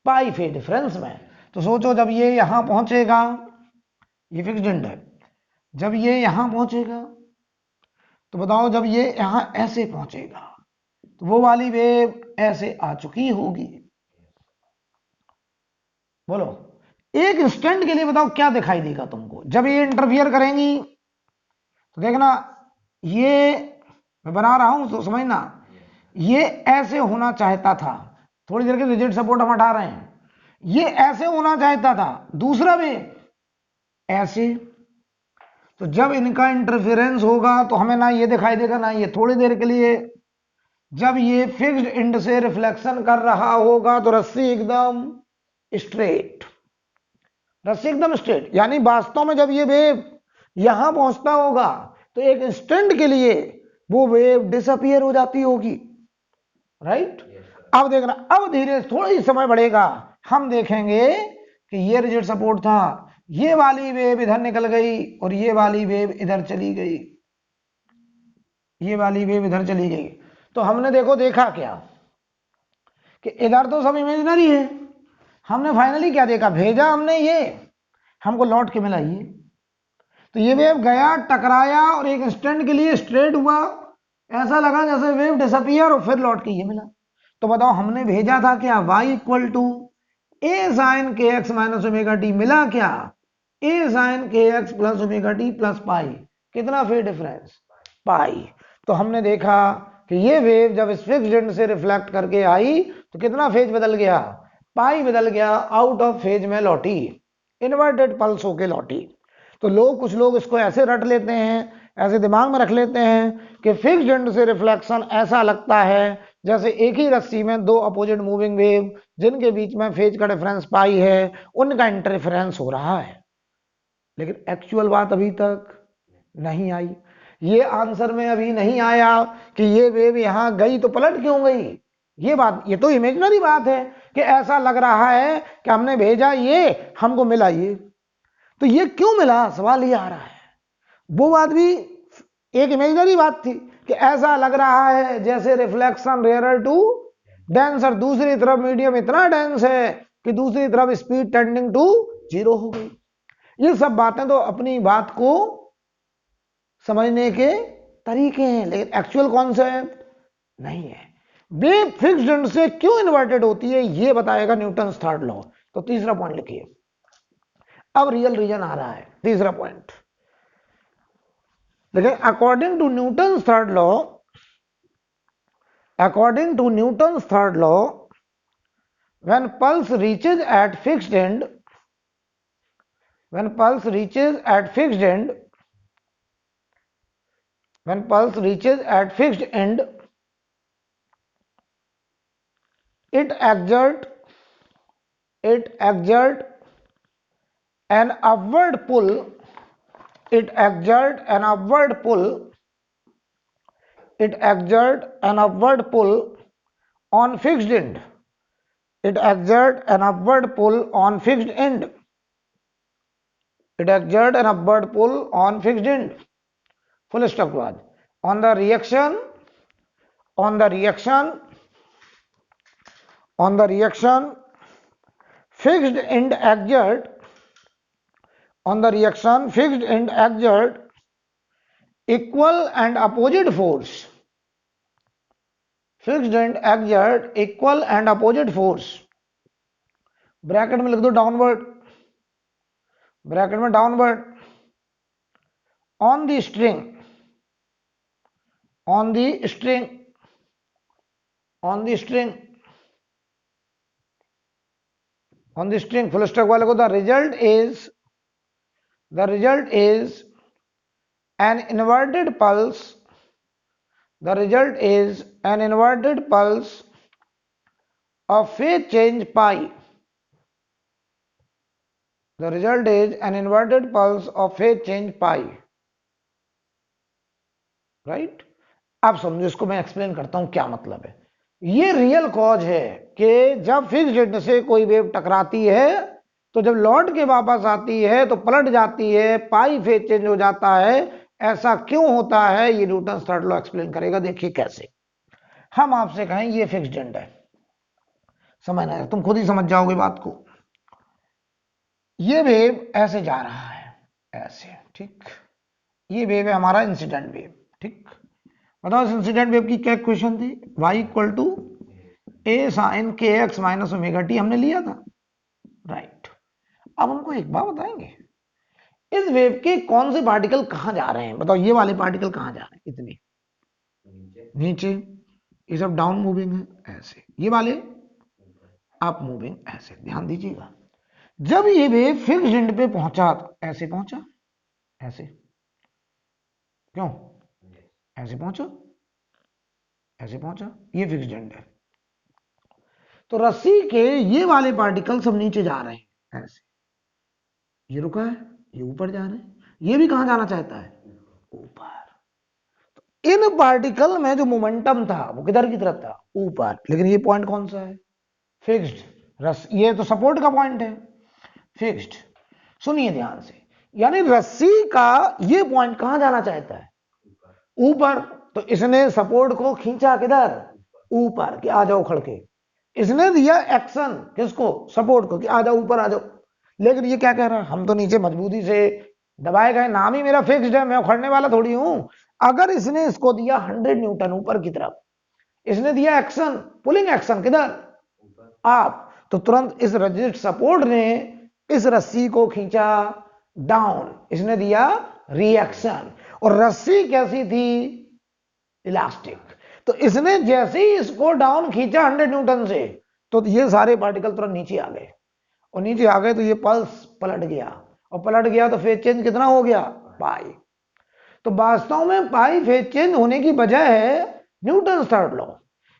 पाई फेज डिफरेंस में। तो सोचो जब ये यहां पहुंचेगा, ये फिक्स्ड एंड है, जब ये यहां पहुंचेगा, तो बताओ जब ये यहां ऐसे पहुंचेगा, तो वो वाली वेव ऐसे आ चुकी होगी। बोलो एक इंस्टेंट के लिए बताओ क्या दिखाई देगा तुमको जब ये इंटरफियर करेंगी। तो देखना ये मैं बना रहा हूं तो समझना, ये ऐसे होना चाहता था, थोड़ी देर के रिजिड सपोर्ट हम हटा रहे हैं, ये ऐसे होना चाहता था, दूसरा वेव ऐसे। तो जब इनका इंटरफेरेंस होगा तो हमें ना ये दिखाई देगा ना ये, थोड़ी देर के लिए। जब ये फिक्स्ड एंड से रिफ्लेक्शन कर रहा होगा तो रस्सी एकदम स्ट्रेट, रस्सी एकदम स्ट्रेट, यानी वास्तव में जब ये वेव यहां पहुंचता होगा तो एक इंस्टेंट के लिए वो वेव डिसअपियर हो जाती होगी, राइट। अब देखना, अब धीरे थोड़ा ही समय बढ़ेगा, हम देखेंगे कि ये रिजिड सपोर्ट था, ये वाली वेव इधर निकल गई और ये वाली वेव इधर चली गई, ये वाली वेव इधर चली गई। तो हमने देखो देखा क्या कि इधर तो सब इमेजिनरी है, हमने फाइनली क्या देखा, भेजा हमने ये, हमको लौट के मिला ये। तो ये वेव गया टकराया और एक इंस्टेंट के लिए स्ट्रेट हुआ, ऐसा लगा जैसे वेव डिसअपियर और फिर लौट के ये मिला। तो बताओ हमने भेजा था क्या, y equal to A sine के एक्स माइनस ओमेगा टी, मिला क्या ए साइन के x plus omega T plus pi, कितना फेज डिफरेंस, पाई। तो हमने देखा कि ये वेव जब इस फिक्स्ड एंड से रिफ्लेक्ट करके आई तो कितना फेज बदल गया, पाई बदल गया, आउट ऑफ फेज में लौटी, इन्वर्टेड पल्स होके लौटी। तो कुछ लोग इसको ऐसे रट लेते हैं, ऐसे दिमाग में रख लेते हैं कि फिक्स्ड एंड से रिफ्लेक्शन ऐसा लगता है जैसे एक ही रस्सी में दो अपोजिट मूविंग वेव जिनके बीच में फेज का डिफरेंस पाई है उनका इंटरफेरेंस हो रहा है। लेकिन एक्चुअल बात अभी तक नहीं आई, ये आंसर में अभी नहीं आया कि ये वेव यहां गई तो पलट क्यों गई। ये बात, ये तो इमेजिनरी बात है कि ऐसा लग रहा है कि हमने भेजा ये, हमको मिला ये, तो ये क्यों मिला, सवाल ये आ रहा है। वो बात भी एक इमेजिनरी बात थी कि ऐसा लग रहा है जैसे रिफ्लेक्शन रेयर टू डेंसर, दूसरी तरफ मीडियम इतना डेंस है कि दूसरी तरफ स्पीड टेंडिंग टू 0 हो गई। ये सब बातें तो अपनी बात को समझने के तरीके हैं, लेकिन एक्चुअल कॉन्सेप्ट नहीं है। वेव फिक्स्ड एंड से क्यों इन्वर्टेड होती है ये बताएगा न्यूटन्स थर्ड लॉ। तो तीसरा पॉइंट लिखिए, अब रियल रीजन आ रहा है। तीसरा पॉइंट देखिए, according to Newton's third law, according to Newton's third law, when pulse reaches at fixed end, when pulse reaches at fixed end, when pulse reaches at fixed end, it exert an upward pull, it exert an upward pull, it exert an upward pull on fixed end, it exert an upward pull on fixed end, it exert an upward pull on fixed end, full stop के बाद, on the reaction fixed end exert, on the reaction fixed end exert equal and opposite force, fixed end exert equal and opposite force, bracket में लिख दो downward, bracket में downward, on the string, on the string, on the string, on the string, full stop वाले को, the result is an inverted pulse, the result is an inverted pulse of phase change pi, the result is an inverted pulse of phase change pi, right. अब समझो, इसको मैं explain करता हूं क्या मतलब है। ये रियल कॉज है कि जब फिक्स्ड एंड से कोई वेव टकराती है तो जब लौट के वापस आती है तो पलट जाती है, पाई फेज चेंज हो जाता है। ऐसा क्यों होता है ये न्यूटन्स थर्ड लॉ एक्सप्लेन करेगा। देखिए कैसे। हम आपसे कहें ये फिक्स्ड एंड है, समझना है, तुम खुद ही समझ जाओगे बात को। ये वेव ऐसे जा रहा है, ऐसे, ठीक। ये वेव है हमारा इंसिडेंट वेव, ठीक। बताओ इस इंसिडेंट वेव की क्या इक्वेशन थी, y equal to A sine के एक्स माइनस ओमेगा टी हमने लिया था, राइट। अब हमको एक बात बताएंगे, इस वेव के कौन से पार्टिकल कहां जा रहे हैं। बताओ ये वाले पार्टिकल कहां जा रहे हैं, इतने नीचे, ये सब डाउन मूविंग है ऐसे, ये वाले अप मूविंग ऐसे। ध्यान दीजिएगा, जब ये वेव फिक्स्ड एंड पे पहुंचा तो ऐसे पहुंचा, ऐसे, क्यों ऐसे पहुंचा, ऐसे पहुंचा, ये फिक्स्ड एंड है। तो रस्सी के ये वाले पार्टिकल सब नीचे जा रहे हैं ऐसे, ये रुका है, ये ऊपर जा रहे हैं, ये भी कहां जाना चाहता है, ऊपर। तो इन पार्टिकल में जो मोमेंटम था वो किधर की तरफ था, ऊपर। लेकिन ये पॉइंट कौन सा है, फिक्स्ड। ये तो सपोर्ट का पॉइंट है, फिक्स्ड। सुनिए ध्यान से, यानी रस्सी का ये पॉइंट कहां जाना चाहता है, ऊपर। तो इसने सपोर्ट को खींचा किधर, ऊपर, कि आ जाओ खड़के। इसने दिया एक्शन किसको, सपोर्ट को, कि आ जाओ ऊपर आ जाओ। लेकिन ये क्या कह रहा है, हम तो नीचे मजबूती से दबाए गए, नाम ही मेरा फिक्स्ड है, मैं उखड़ने वाला थोड़ी हूं। अगर इसने इसको दिया 100 न्यूटन ऊपर की तरफ, इसने दिया एक्शन, पुलिंग एक्शन किधर, आप, तो तुरंत इस रिजिड सपोर्ट ने इस रस्सी को खींचा डाउन, इसने दिया रिएक्शन। और रस्सी कैसी थी, इलास्टिक। तो इसने जैसे ही इसको डाउन खींचा 100 न्यूटन से, तो ये सारे पार्टिकल तुरंत नीचे आ गए, और नीचे आ गए तो ये पल्स पलट गया, और पलट गया तो फेज चेंज कितना हो गया, पाई। तो वास्तव में पाई फेज चेंज होने की वजह है न्यूटन थर्ड लॉ,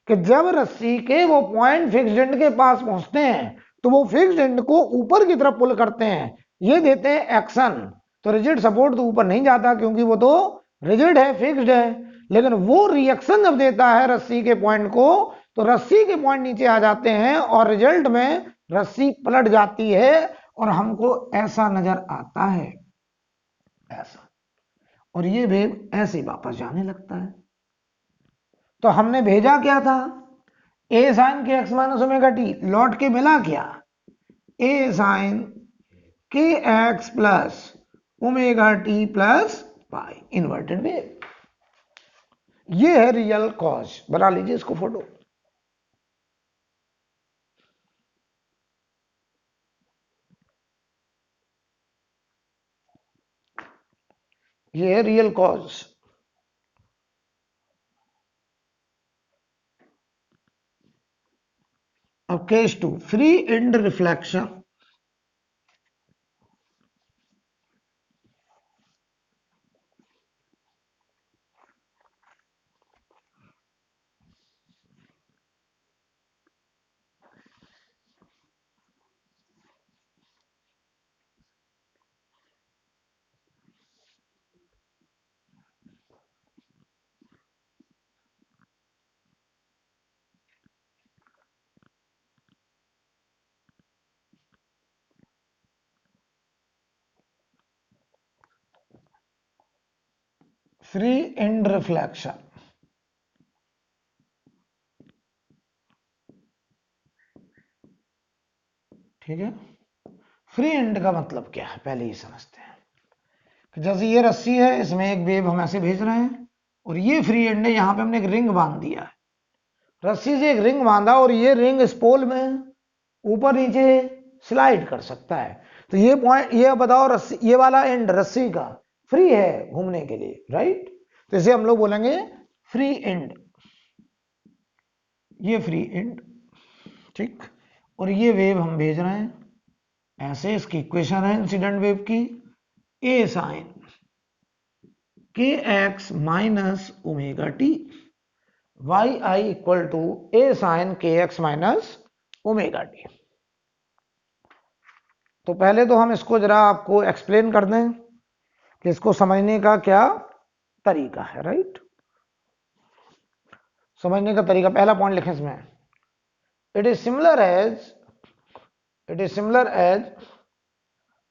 कि जब रस्सी के वो पॉइंट फिक्स्ड एंड के पास पहुंचते हैं तो वो फिक्स्ड एंड को ऊपर की तरफ पुल करते हैं, ये देते हैं एक्शन। तो रिजिड सपोर्ट तो ऊपर नहीं जाता क्योंकि वो तो रिजिड है, फिक्स्ड है, लेकिन वो रिएक्शन जब देता है रस्सी के पॉइंट को, तो रस्सी के पॉइंट नीचे आ जाते हैं और रिजल्ट में रस्सी पलट जाती है और हमको ऐसा नजर आता है, ऐसा, और ये वेव ऐसे वापस जाने लगता है। तो हमने भेजा क्या था, ए साइन के एक्स माइनस ओमेगा टी, लौट के मिला क्या, ए साइन के x plus omega T plus पाई, इन्वर्टेड वेव। ये है रियल कॉज, बना लीजिए इसको फोटो। ये है रियल कॉज। अब case 2, free and reflection. Free and reflection, ठीक है। फ्री एंड का मतलब क्या है पहले ही समझते हैं, कि जैसे ये रस्सी है, इसमें एक वेव हम ऐसे भेज रहे हैं, और ये फ्री एंड है, यहां पे हमने एक रिंग बांध दिया है, रस्सी से एक रिंग बांधा, और ये रिंग इस पोल में ऊपर नीचे स्लाइड कर सकता है। तो ये पॉइंट, ये बताओ रस्सी, ये वाला एंड रस्सी का फ्री है घूमने के लिए, राइट। तो इसे हम लोग बोलेंगे फ्री एंड, ये फ्री एंड, ठीक। और ये वेव हम भेज रहे हैं ऐसे, इसकी इक्वेशन है इंसिडेंट वेव की, ए साइन के x minus omega t, y i equal to A sine के एक्स माइनस ओमेगा टी। तो पहले तो हम इसको जरा आपको एक्सप्लेन कर दें कि इसको समझने का क्या तरीका है, राइट। समझने का तरीका, पहला पॉइंट लिखें इसमें, it is similar as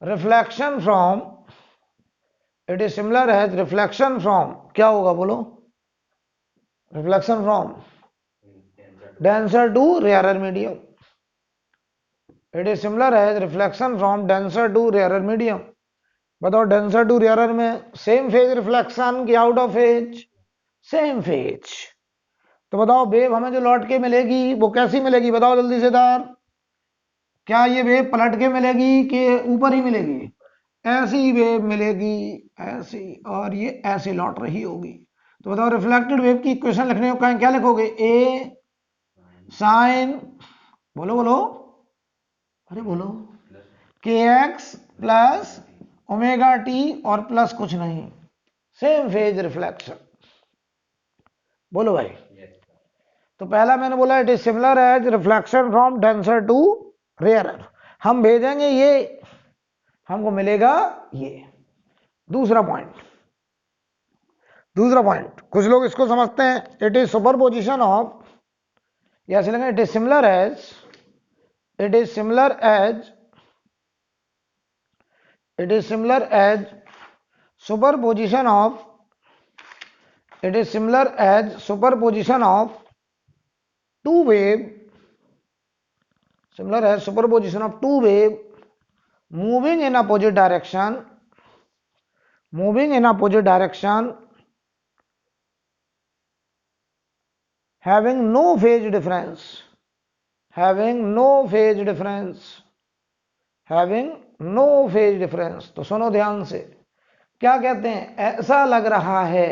reflection from, it is similar as reflection from, क्या होगा बोलो, reflection from denser to rarer medium, it is similar as reflection from denser to rarer medium. बताओ डेंसर टू रेयरर में same phase reflection की out of phase, same phase. तो बताओ wave हमें जो लौट के मिलेगी वो कैसी मिलेगी, बताओ जल्दी से दार, क्या ये वेव पलट के मिलेगी कि ऊपर ही मिलेगी, ऐसी वेव मिलेगी ऐसी, और ये ऐसे लौट रही होगी। तो बताओ रिफ्लेक्टेड वेव की इक्वेशन लिखने को क्या लिखोगे, ए साइन, बोलो बोलो, अरे बोलो, के एक्स प्लस ओमेगा टी, और प्लस कुछ नहीं, सेम फेज रिफ्लेक्शन, बोलो भाई। तो पहला मैंने बोला it is similar as reflection from denser to rarer, हम भेजेंगे ये, हमको मिलेगा ये। दूसरा पॉइंट, कुछ लोग इसको समझते हैं इट इज सुपरपोजिशन ऑफ, या लेंगे it is similar as, it is similar as, it is similar as superposition of, it is similar as superposition of two wave, similar as superposition of two wave moving in opposite direction, moving in opposite direction, having no phase difference, having no phase difference, having no phase difference। तो सुनो ध्यान से, क्या कहते हैं, ऐसा लग रहा है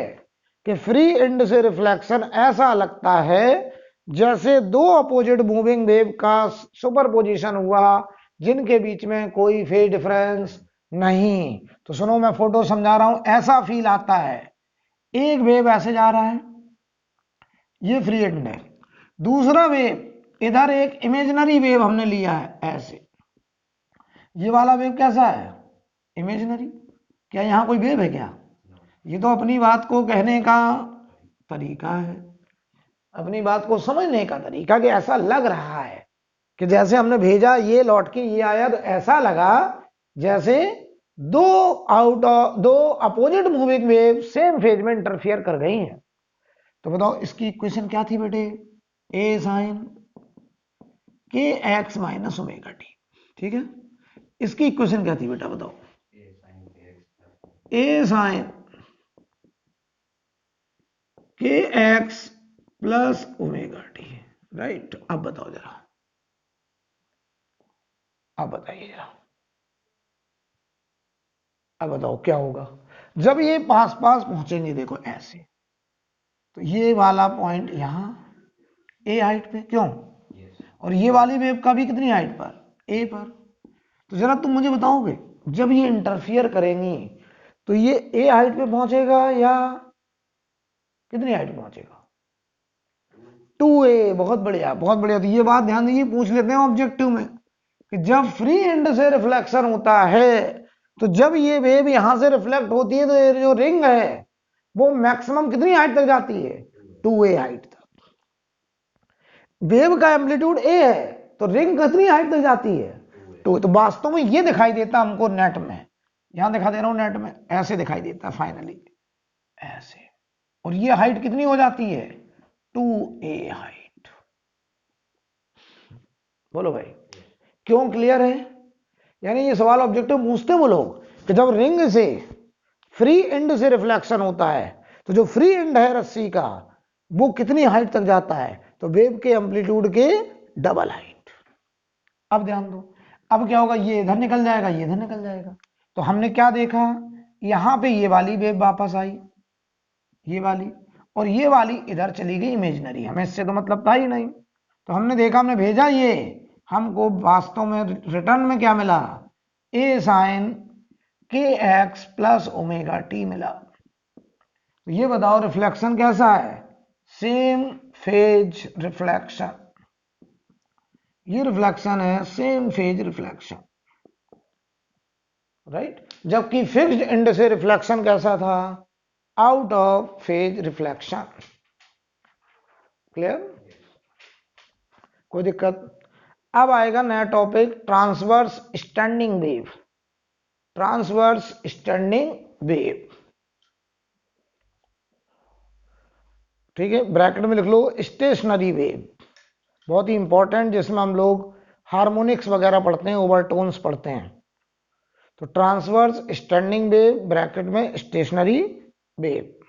कि फ्री एंड से रिफ्लेक्शन ऐसा लगता है जैसे दो अपोजिट मूविंग वेव का सुपरपोजिशन हुआ जिनके बीच में कोई फेज डिफरेंस नहीं। तो सुनो, मैं फोटो समझा रहा हूं, ऐसा फील आता है, एक वेव ऐसे जा रहा है, ये फ्री एंड है, दूसरा वेव इधर एक इमेजिनरी वेव हमने लिया है ऐसे, ये वाला वेव कैसा है, इमेजिनरी। क्या यहां कोई वेव है क्या? ये तो अपनी बात को कहने का तरीका है, अपनी बात को समझने का तरीका, कि ऐसा लग रहा है कि जैसे हमने भेजा, ये लौट के ये आया, तो ऐसा लगा जैसे दो opposite moving wave same phase में इंटरफियर कर गई हैं। तो बताओ इसकी इक्वेशन क्या थी बेटे, ए साइन के एक्स माइनस ओमेगा टी। ठीक है, इसकी इक्वेशन क्या थी बेटा बताओ, ए साइन के x plus omega T, right. अब बताओ जरा, अब बताइए जरा, अब बताओ क्या होगा जब ये पास पास पहुंचेंगे। देखो ऐसे, तो ये वाला पॉइंट यहां ए हाइट पे, क्यों, और ये वाली वेव का भी कितनी हाइट पर, ए पर। तो जरा तुम मुझे बताओगे, जब ये इंटरफियर करेंगी तो ये ए हाइट पे पहुंचेगा या कितनी हाइट पे पहुंचेगा, 2a। बहुत बढ़िया, बहुत बढ़िया। तो ये बात ध्यान दीजिए, पूछ लेते हैं ऑब्जेक्टिव में कि जब फ्री एंड से रिफ्लेक्शन होता है, तो जब ये वेव यहां से रिफ्लेक्ट होती है, तो ये जो रिंग है वो मैक्सिमम कितनी हाइट तक जाती है, 2a हाइट तक। वेव का एम्पलीट्यूड a है, तो रिंग कितनी हाइट तक जाती है, 2। तो वास्तव में ये दिखाई देता हमको नेट में, यहां दिखा दे रहा हूं नेट में, ऐसे दिखाई देता है फाइनली, ऐसे। और ये हाइट कितनी हो जाती है, 2a हाइट। बोलो भाई, क्यों, क्लियर है? यानी ये सवाल ऑब्जेक्टिव पूछते वो लोग कि जब रिंग से फ्री एंड से रिफ्लेक्शन होता है, तो जो फ्री एंड है रस्सी का, वो कितनी हाइट तक जाता है, तो वेव के एम्पलीट्यूड के डबल हाइट। अब ध्यान दो, अब क्या होगा, ये इधर निकल जाएगा, ये इधर निकल जाएगा। तो हमने क्या देखा, यहां पे ये वाली वेव वापस आई, ये वाली, और ये वाली इधर चली गई इमेजिनरी, हमें इससे तो मतलब था ही नहीं। तो हमने देखा, हमने भेजा ये, हमको वास्तव में रिटर्न में क्या मिला, ए साइन के एक्स प्लस ओमेगा टी मिला। तो ये बताओ रिफ्लेक्शन कैसा है, सेम फेज रिफ्लेक्शन, ये रिफ्लेक्शन है सेम फेज रिफ्लेक्शन, राइट। जबकि फिक्स्ड एंड से रिफ्लेक्शन कैसा था, out of phase reflection. Clear, कोई दिक्कत? अब आएगा नया topic, transverse standing wave. Transverse standing wave, ठीक है, ब्रैकेट में लिख लो स्टेशनरी वेव, बहुत ही इंपॉर्टेंट, जिसमें हम लोग हार्मोनिक्स वगैरह पढ़ते हैं, ओवरटोन्स पढ़ते हैं। तो ट्रांसवर्स स्टैंडिंग वेव ब्रैकेट में स्टेशनरी वेव।